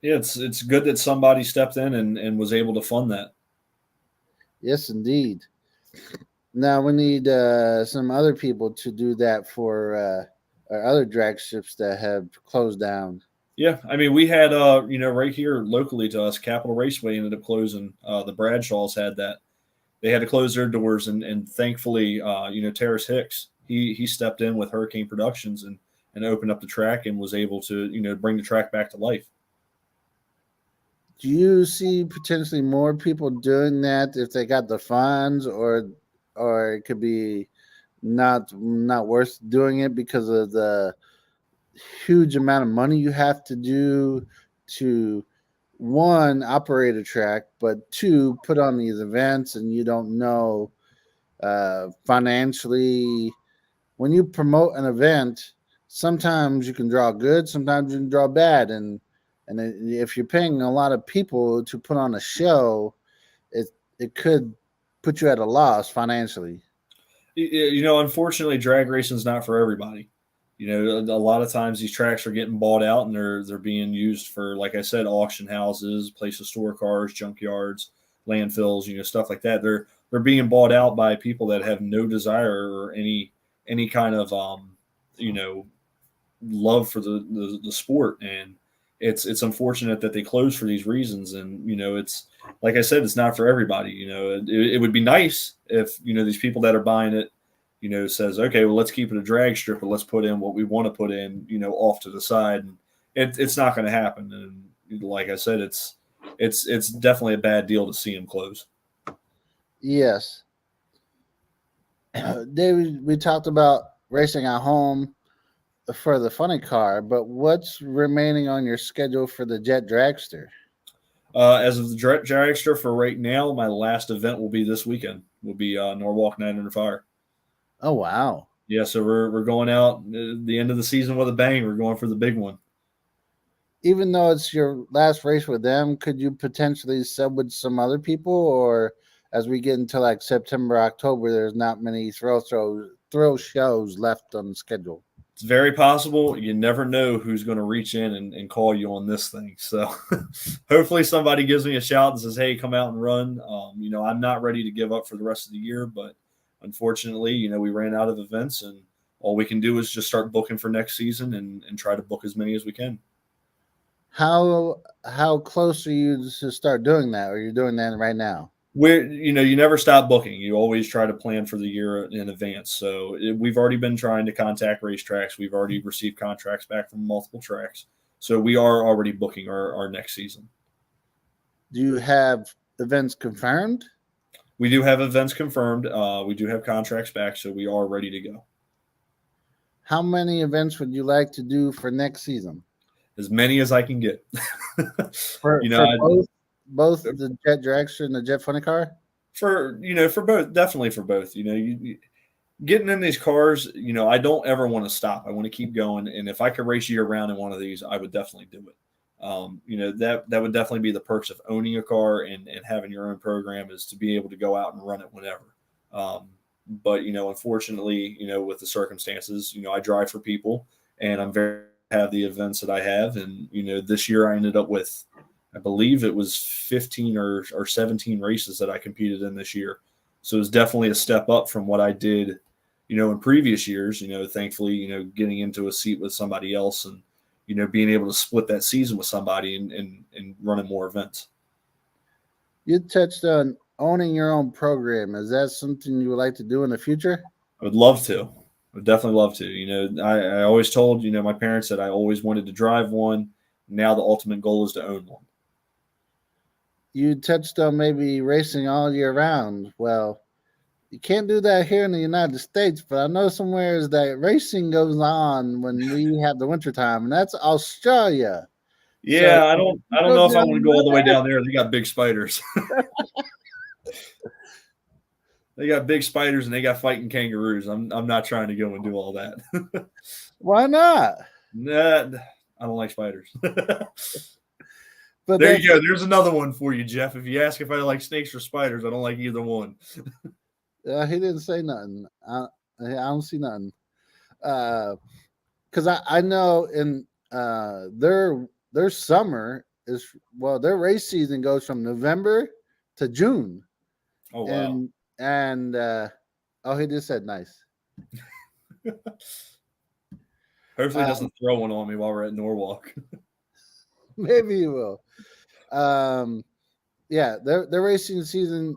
Yeah, it's good that somebody stepped in and was able to fund that. Yes, indeed. Now we need some other people to do that for our other drag strips that have closed down. Yeah, I mean, we had right here locally to us, Capitol Raceway ended up closing. The Bradshaws had that; they had to close their doors, and thankfully, Terrace Hicks he stepped in with Hurricane Productions and opened up the track and was able to bring the track back to life. Do you see potentially more people doing that if they got the funds, or it could be not worth doing it because of the huge amount of money you have to do to one operate a track, but two put on these events, and you don't know financially when you promote an event. Sometimes you can draw good, sometimes you can draw bad, and if you're paying a lot of people to put on a show, it could put you at a loss financially. Unfortunately, drag racing is not for everybody. A lot of times these tracks are getting bought out, and they're being used for, like I said, auction houses, places to store cars, junkyards, landfills, stuff like that. They're being bought out by people that have no desire or any kind of love for the sport, and it's unfortunate that they close for these reasons. And it's like I said, it's not for everybody. It would be nice if these people that are buying it says, okay, well, let's keep it a drag strip, but let's put in what we want to put in, off to the side. And it's not going to happen. And like I said, it's definitely a bad deal to see them close. Yes. David, we talked about racing at home for the funny car, but what's remaining on your schedule for the Jet Dragster? As of the Dragster for right now, my last event will be this weekend. Will be Norwalk Night Under Fire. Oh wow! Yeah, so we're going out the end of the season with a bang. We're going for the big one. Even though it's your last race with them, could you potentially sub with some other people, or as we get into like September, October, there's not many thrill shows left on the schedule. It's very possible. You never know who's going to reach in and call you on this thing. So hopefully somebody gives me a shout and says, hey, come out and run. I'm not ready to give up for the rest of the year, but unfortunately, we ran out of events, and all we can do is just start booking for next season and try to book as many as we can. How close are you to start doing that? Or are you doing that right now? You never stop booking. You always try to plan for the year in advance. So we've already been trying to contact racetracks. We've already received contracts back from multiple tracks. So we are already booking our next season. Do you have events confirmed? We do have events confirmed. We do have contracts back, so we are ready to go. How many events would you like to do for next season? As many as I can get. For both the Jet Dragster and the Jet Funny Car? For both, definitely for both. Getting in these cars, I don't ever want to stop. I want to keep going. And if I could race year round in one of these, I would definitely do it. That would definitely be the perks of owning a car and having your own program, is to be able to go out and run it whenever. But unfortunately, with the circumstances, I drive for people, and I'm very have the events that I have. And, this year I ended up with, I believe it was 15 or 17 races that I competed in this year. So it was definitely a step up from what I did, in previous years, thankfully, getting into a seat with somebody else and, being able to split that season with somebody and running more events. You touched on owning your own program. Is that something you would like to do in the future? I would love to. I would definitely love to. I always told, my parents that I always wanted to drive one. Now the ultimate goal is to own one. You touched on maybe racing all year round. Well, you can't do that here in the United States, but I know somewhere that racing goes on when we have the wintertime, and that's Australia. Yeah, so, I don't know if I want to go all the way down there. They got big spiders. They got big spiders and they got fighting kangaroos. I'm not trying to go and do all that. Why not? Nah, I don't like spiders. But there you go. There's another one for you, Jeff. If you ask if I like snakes or spiders, I don't like either one. He didn't say nothing. I don't see nothing. Because I know in their summer is, their race season goes from November to June. Oh wow! And he just said nice. Hopefully he doesn't throw one on me while we're at Norwalk. Maybe he will. Yeah, their racing season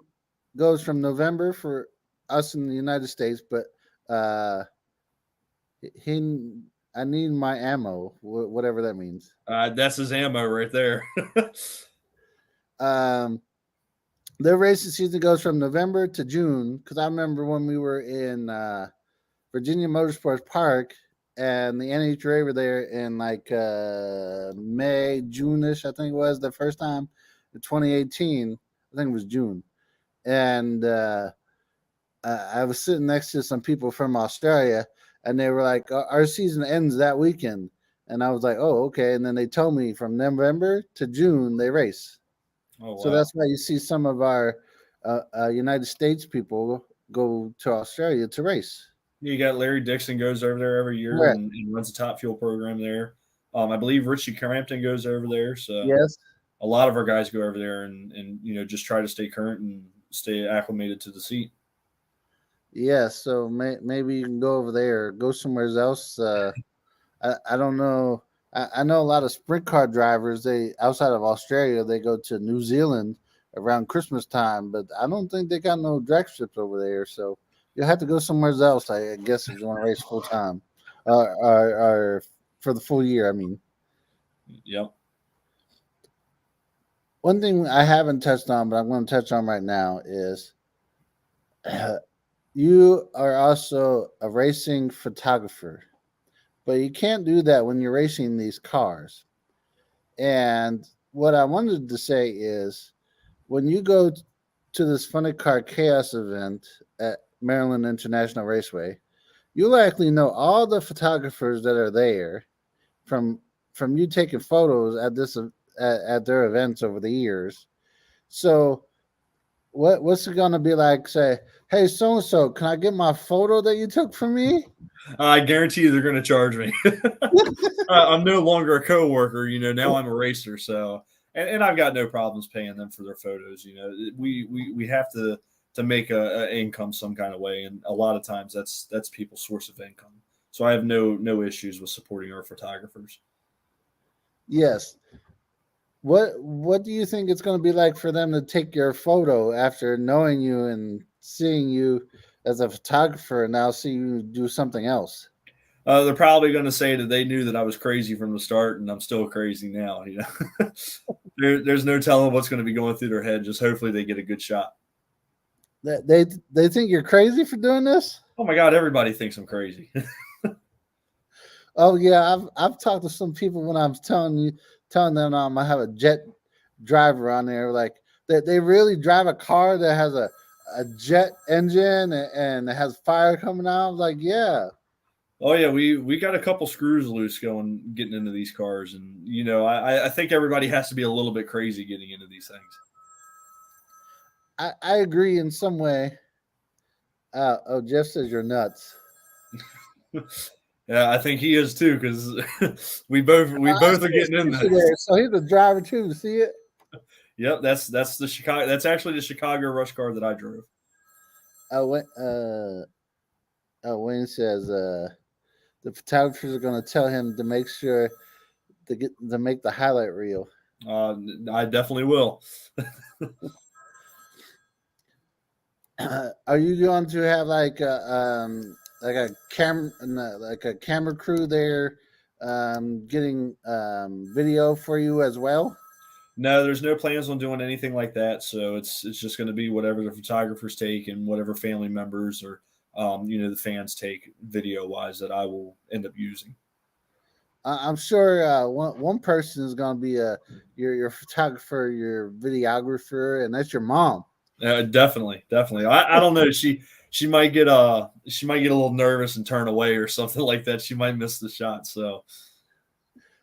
goes from November for us in the United States, but I need my ammo, whatever that means. That's his ammo right there. Their racing season goes from November to June, because I remember when we were in Virginia Motorsports Park, and the NHRA were there in like May, June-ish, I think it was the first time in 2018. I think it was June. And I was sitting next to some people from Australia, and they were like, our season ends that weekend. And I was like, oh, okay. And then they told me from November to June they race. Oh, wow. So that's why you see some of our United States people go to Australia to race. You got Larry Dixon goes over there every year and runs a Top Fuel program there. I believe Richie Crampton goes over there. So yes, a lot of our guys go over there and just try to stay current and stay acclimated to the seat. Yeah, so maybe you can go over there, go somewhere else. I don't know. I know a lot of sprint car drivers. They outside of Australia, they go to New Zealand around Christmas time, but I don't think they got no drag strips over there. So you'll have to go somewhere else, I guess, if you want to race full time, or for the full year. I mean, yep. One thing I haven't touched on, but I'm going to touch on right now is you are also a racing photographer. But you can't do that when you're racing these cars. And what I wanted to say is, when you go to this Funny Car Chaos event at Maryland International Raceway, you'll likely know all the photographers that are there from you taking photos at their events over the years. So what's it gonna be like? Say, hey, so and so, can I get my photo that you took for me? I guarantee you they're going to charge me. I'm no longer a coworker. Now I'm a racer. So, and I've got no problems paying them for their photos. We have to make a income some kind of way, and a lot of times that's people's source of income. So I have no issues with supporting our photographers. Yes. What do you think it's going to be like for them to take your photo after knowing you and seeing you as a photographer, and now see you do something else? They're probably going to say that they knew that I was crazy from the start, and I'm still crazy now. There's no telling what's going to be going through their head. Just hopefully they get a good shot. They think you're crazy for doing this? Oh my God, everybody thinks I'm crazy. Oh yeah, I've talked to some people when I was telling them I have a jet driver on there, like they really drive a car that has a jet engine and it has fire coming out. I'm like, yeah. Oh yeah, we got a couple screws loose getting into these cars, and I think everybody has to be a little bit crazy getting into these things. I agree in some way. Oh, Jeff says you're nuts. Yeah, I think he is too, because we both are getting in this. So he's a driver too. See it? Yep, that's the Chicago. That's actually the Chicago rush car that I drove. Wayne says the photographers are going to tell him to make sure to make the highlight reel. I definitely will. Are you going to have like a camera crew there getting video for you as well? No, there's no plans on doing anything like that. So it's just going to be whatever the photographers take and whatever family members or the fans take video wise that I will end up using. I'm sure one person is going to be your photographer, your videographer, and that's your mom. Definitely. I don't know. She might get a little nervous and turn away or something like that. She might miss the shot. So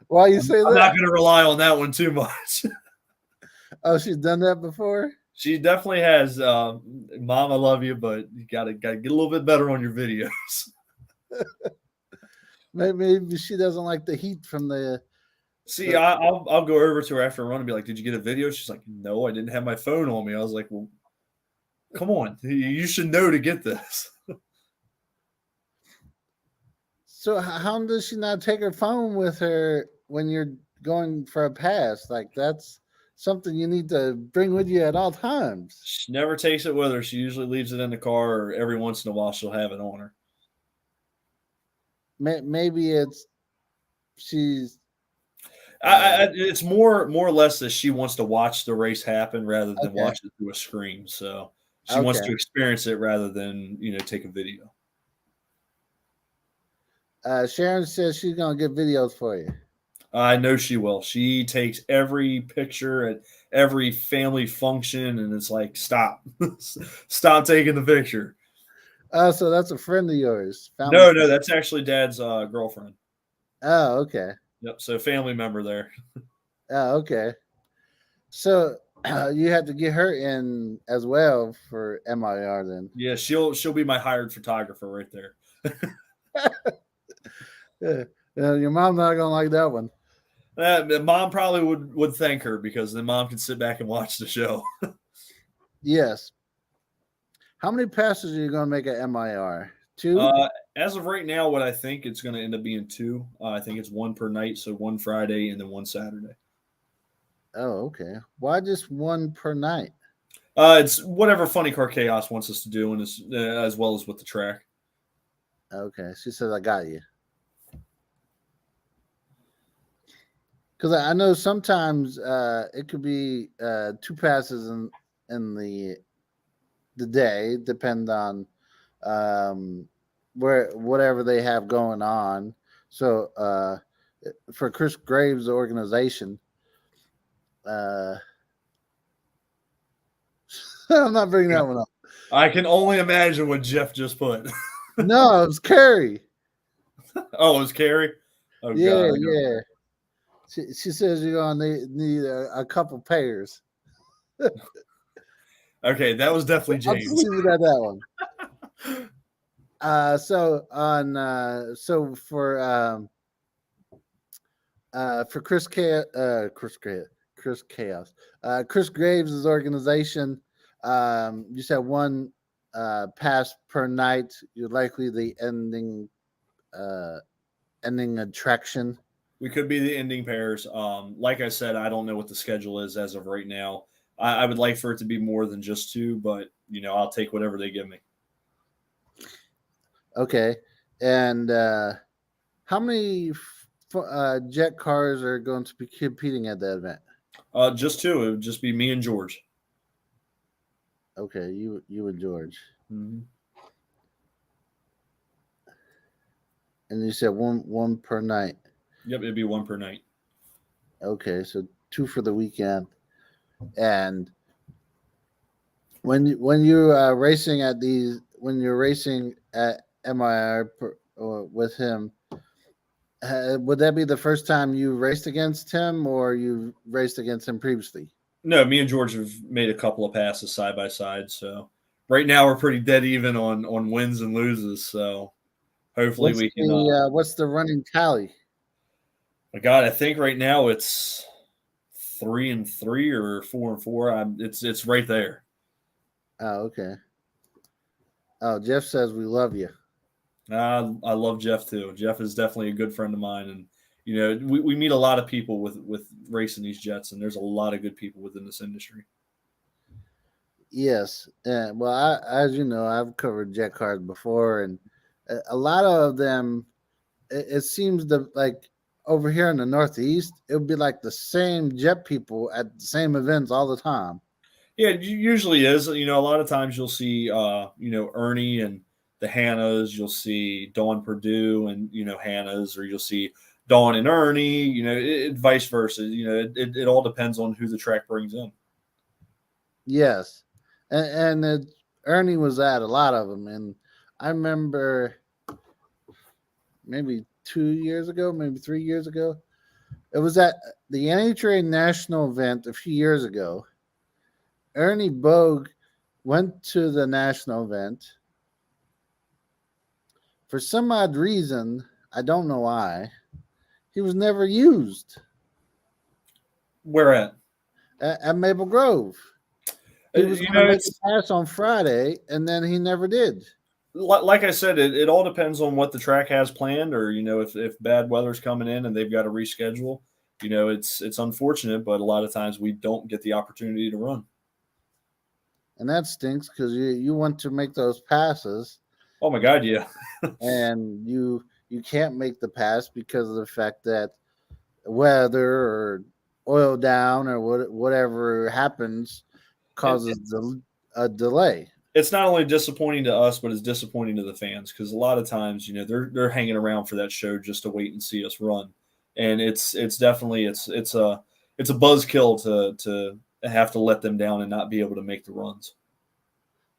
why you say that? I'm not going to rely on that one too much. Oh, she's done that before? She definitely has. Mom, I love you, but you gotta get a little bit better on your videos. Maybe she doesn't like the heat from the. See, I'll go over to her after a run and be like, "Did you get a video?" She's like, "No, I didn't have my phone on me." I was like, "Well, come on, you should know to get this." So how does she not take her phone with her when you're going for a pass? Like that's something you need to bring with you at all times. She never takes it with her. She usually leaves it in the car, or every once in a while she'll have it on her. Maybe she's. It's more or less that she wants to watch the race happen rather than watch it through a screen. So she wants to experience it rather than take a video. Sharon says she's gonna get videos for you. I know she will. She takes every picture at every family function, and it's like, stop taking the picture. So that's a friend of yours. No, that's actually Dad's girlfriend. Oh, okay. Yep. So family member there. Oh, okay. So you had to get her in as well for MIR then. Yeah, she'll be my hired photographer right there. Your mom's not gonna like that one. Mom probably would thank her, because then Mom can sit back and watch the show. Yes. How many passes are you going to make at MIR? 2? As of right now, what I think it's going to end up being 2. I think it's 1 per night, so 1 Friday and then 1 Saturday. Oh, okay. Why just 1 per night? It's whatever Funny Car Chaos wants us to do, and as well as with the track. Okay. She says, I got you. Because I know sometimes it could be 2 passes in the day, depend on whatever they have going on. So for Chris Graves' organization, I'm not bringing that one up. I can only imagine what Jeff just put. No, it was Carrie. Oh, it was Carrie? Oh, yeah, God. yeah. She says you're going to need a couple pairs. Okay, that was definitely I'll just James. leave it at that one. So for Chris Chaos, Chris Graves' organization, you said one pass per night. You're likely the ending attraction. We could be the ending pairs. Like I said, I don't know what the schedule is as of right now. I would like for it to be more than just two, but I'll take whatever they give me. Okay, and how many jet cars are going to be competing at the event? Just two. It would just be me and George. Okay, you and George. Mm-hmm. And you said one per night. Yep, it'd be one per night. Okay, so two for the weekend. And when you're racing at these, when you're racing at MIR with him, would that be the first time you raced against him, or you raced against him previously? No, me and George have made a couple of passes side by side. So right now we're pretty dead even on wins and loses. So hopefully we can. What's the running tally? My God, I think right now it's 3-3 or 4-4. It's right there. Oh, okay. Oh, Jeff says we love you. I love Jeff too. Jeff is definitely a good friend of mine, and we meet a lot of people with racing these jets, and there's a lot of good people within this industry. Yes, well, as you know, I've covered jet cars before, and a lot of them. It seems like over here in the Northeast, it would be like the same jet people at the same events all the time. Yeah, it usually is. A lot of times you'll see, Ernie and the Hannahs. You'll see Dawn Purdue and Hannahs, or you'll see Dawn and Ernie. Vice versa. It all depends on who the track brings in. Yes, and Ernie was at a lot of them, and I remember maybe 2 years ago, maybe 3 years ago, it was at the NHRA national event a few years ago. Ernie Bogue went to the national event. For some odd reason, I don't know why, he was never used. Where at? At Maple Grove. He was going to make a pass on Friday, and then he never did. Like I said, it all depends on what the track has planned, or if bad weather's coming in and they've got to reschedule. It's unfortunate, but a lot of times we don't get the opportunity to run. And that stinks because you want to make those passes. Oh my God, yeah. And you can't make the pass because of the fact that weather or oil down or whatever happens causes a delay. It's not only disappointing to us, but it's disappointing to the fans, because a lot of times, they're hanging around for that show just to wait and see us run, and it's definitely it's a buzzkill to have to let them down and not be able to make the runs.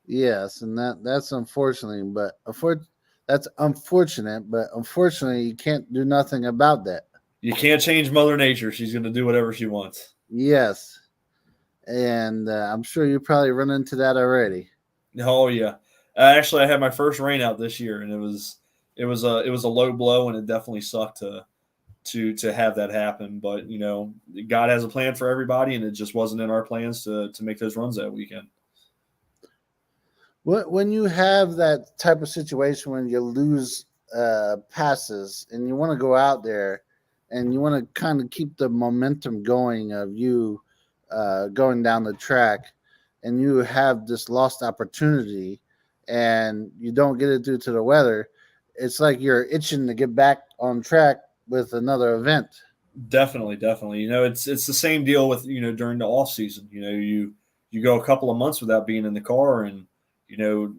Yes, and that's unfortunately, that's unfortunate, but unfortunately, you can't do nothing about that. You can't change Mother Nature; she's going to do whatever she wants. Yes, and I'm sure you probably run into that already. Oh yeah, actually, I had my first rain out this year, and it was a low blow, and it definitely sucked to have that happen. But God has a plan for everybody, and it just wasn't in our plans to make those runs that weekend. When you have that type of situation when you lose passes and you want to go out there and you want to kind of keep the momentum going of you going down the track, and you have this lost opportunity and you don't get it due to the weather, it's like you're itching to get back on track with another event. Definitely. It's the same deal with during the off season. You go a couple of months without being in the car, and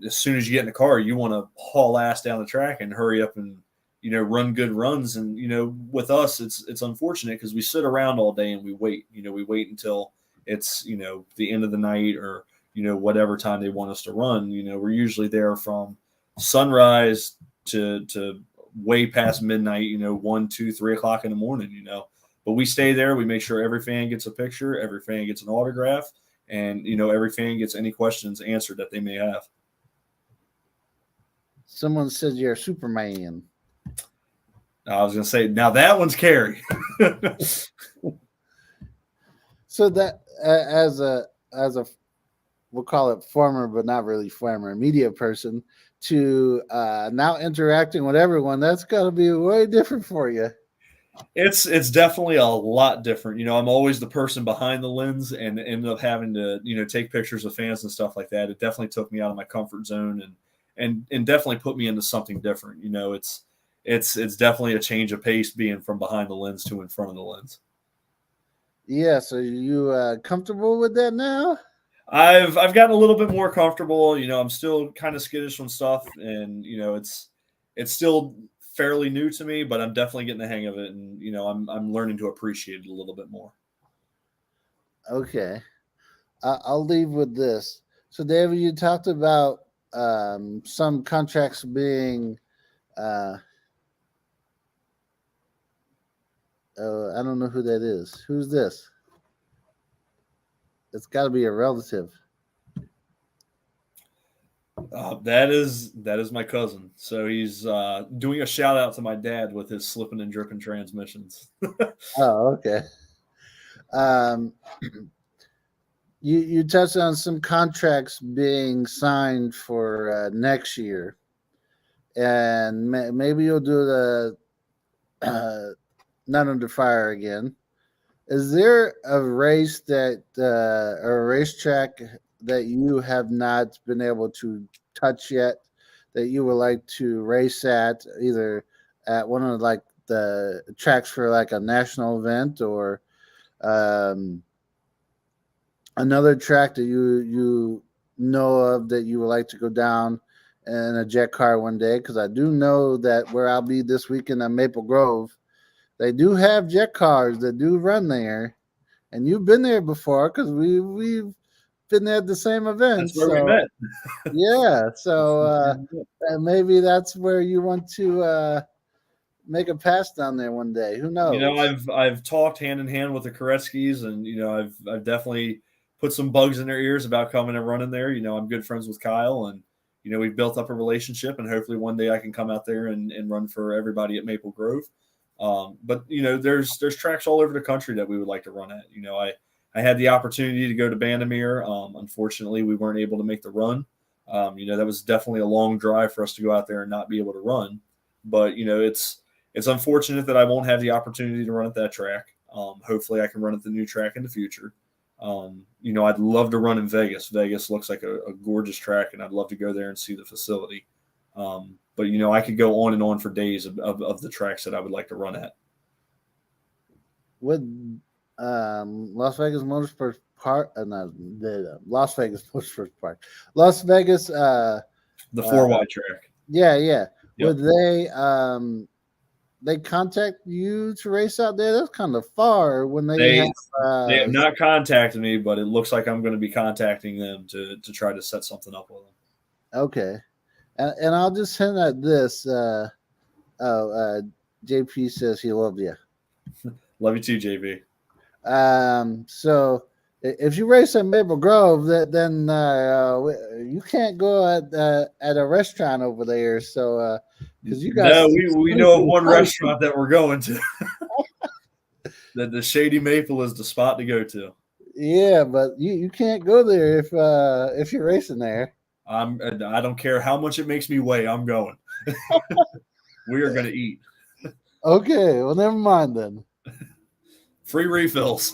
as soon as you get in the car, you want to haul ass down the track and hurry up and run good runs. And with us, it's unfortunate because we sit around all day and we wait. We wait until it's the end of the night, or whatever time they want us to run. We're usually there from sunrise to way past midnight, 1, 2, 3 o'clock in the morning, but we stay there. We make sure every fan gets a picture, every fan gets an autograph, and every fan gets any questions answered that they may have. Someone said you're a Superman. I was going to say, now that one's Carrie. So that as a we'll call it former, but not really former media person, to now interacting with everyone, that's got to be way different for you. It's definitely a lot different. I'm always the person behind the lens, and ended up having to take pictures of fans and stuff like that. It definitely took me out of my comfort zone, and definitely put me into something different. It's definitely a change of pace being from behind the lens to in front of the lens. Yeah, so you comfortable with that now? I've gotten a little bit more comfortable. I'm still kind of skittish on stuff, and it's still fairly new to me, but I'm definitely getting the hang of it, and I'm learning to appreciate it a little bit more. Okay, I'll leave with this. So, David, you talked about some contracts being. I don't know who that is. Who's this? It's got to be a relative. That is my cousin. So he's doing a shout out to my dad with his slipping and dripping transmissions. Oh, okay. You touched on some contracts being signed for next year, and maybe you'll do the None Under Fire again. Is there a race that or a racetrack that you have not been able to touch yet that you would like to race at, either at one of like the tracks for like a national event, or another track that you know of that you would like to go down in a jet car one day? Because I do know that where I'll be this weekend at Maple Grove, they do have jet cars that do run there, and you've been there before because we've been there at the same event. That's where we met. Yeah, so maybe that's where you want to make a pass down there one day. Who knows? I've talked hand in hand with the Koretsky's, and I've definitely put some bugs in their ears about coming and running there. I'm good friends with Kyle, and we've built up a relationship, and hopefully one day I can come out there and run for everybody at Maple Grove. But there's tracks all over the country that we would like to run at. I had the opportunity to go to Bandimere. Unfortunately, we weren't able to make the run. That was definitely a long drive for us to go out there and not be able to run. But it's unfortunate that I won't have the opportunity to run at that track. Hopefully, I can run at the new track in the future. I'd love to run in Vegas. Vegas looks like a gorgeous track, and I'd love to go there and see the facility. But I could go on and on for days of the tracks that I would like to run at. With Las Vegas Motorsports Park, Las Vegas Motorsports Park, Las Vegas, the 4Y track. Yeah. Yep. Would they contact you to race out there? That's kind of far. When they have not contacted me, but it looks like I'm going to be contacting them to try to set something up with them. Okay. And I'll just hint at this. JP says he loved you. Love you too, JP. So if you race at Maple Grove, then you can't go at a restaurant over there. So because you guys, no, we know of one restaurant that we're going to. That the Shady Maple is the spot to go to. Yeah, but you can't go there if you're racing there. I don't care how much it makes me weigh. I'm going. We are going to eat. Okay, well, never mind then. Free refills.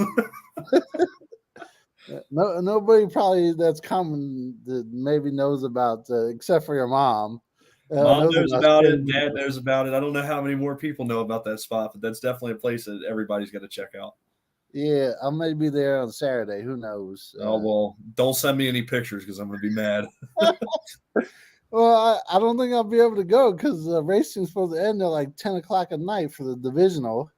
Nobody probably that's common that maybe knows about, except for your mom. Mom knows about it. Dad knows about it. I don't know how many more people know about that spot, but that's definitely a place that everybody's got to check out. Yeah, I may be there on Saturday. Who knows? Oh, well, don't send me any pictures because I'm going to be mad. Well, I don't think I'll be able to go because the racing's supposed to end at like 10 o'clock at night for the divisional.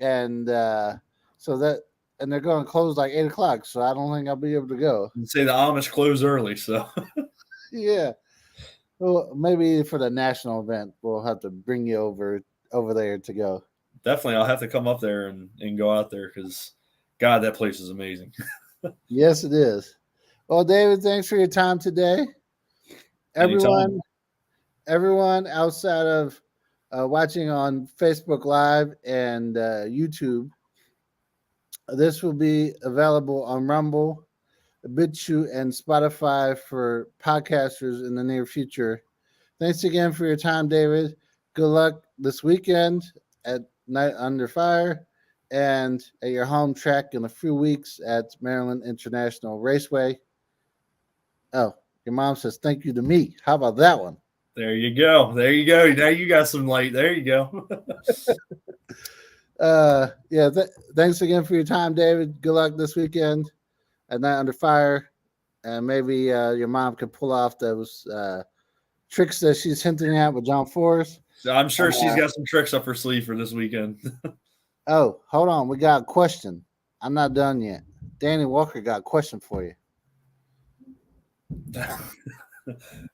And and they're going to close like 8 o'clock. So I don't think I'll be able to go. You say the Amish close early, so. Yeah. Well, maybe for the national event, we'll have to bring you over there to go. Definitely, I'll have to come up there and go out there because, God, that place is amazing. Yes, it is. Well, David, thanks for your time today. Anytime. Everyone outside of watching on Facebook Live and YouTube, this will be available on Rumble, BitChute, and Spotify for podcasters in the near future. Thanks again for your time, David. Good luck this weekend at Night Under Fire and at your home track in a few weeks at Maryland International Raceway. Oh, your mom says thank you to me. How about that one? There you go. There you go. Now you got some light. There you go. Yeah. Thanks again for your time, David. Good luck this weekend at Night Under Fire, and maybe your mom can pull off those tricks that she's hinting at with John Force. So I'm sure she's got some tricks up her sleeve for this weekend. Oh, hold on. We got a question. I'm not done yet. Danny Walker got a question for you.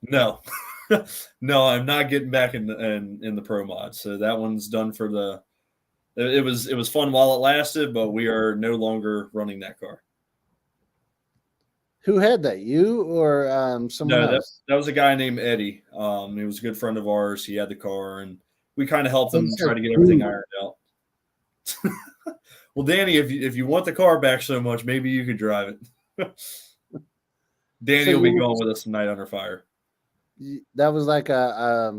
No. No, I'm not getting back in the pro mod. So that one's done for the. It was fun while it lasted, but we are no longer running that car. Who had that? You or someone else? That was a guy named Eddie. He was a good friend of ours. He had the car, and we kind of helped him try to get everything ironed out. Well, Danny, if you want the car back so much, maybe you could drive it. Danny will be going with us tonight under fire. That was like a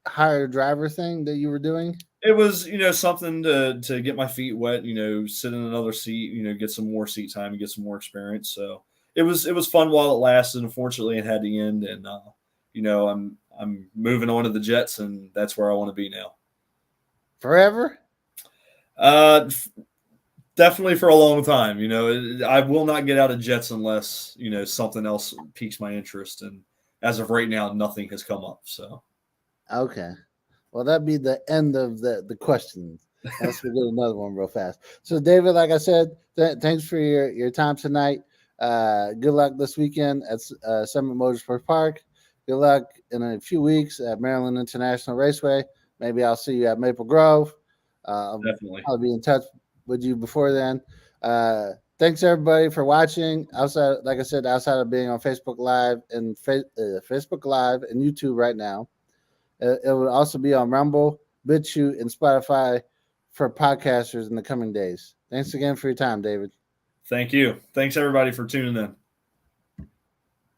hired driver thing that you were doing? It was, something to get my feet wet, sit in another seat, get some more seat time and get some more experience. So it was fun while it lasted. Unfortunately, it had to end, and I'm moving on to the Jets, and that's where I want to be now. Forever? Definitely for a long time. I will not get out of Jets unless something else piques my interest, and as of right now, nothing has come up. So okay, well, that'd be the end of the questions. Let's get another one real fast. So, David, like I said, thanks for your time tonight. Good luck this weekend at Summit Motorsports Park. Good luck in a few weeks at Maryland International Raceway. Maybe I'll see you at Maple Grove. Definitely. I'll be in touch with you before then. Thanks everybody for watching. Outside, like I said, outside of being on Facebook Live and Facebook Live and YouTube right now, it will also be on Rumble, BitChute, and Spotify for podcasters in the coming days. Thanks again for your time, David. Thank you. Thanks everybody for tuning in.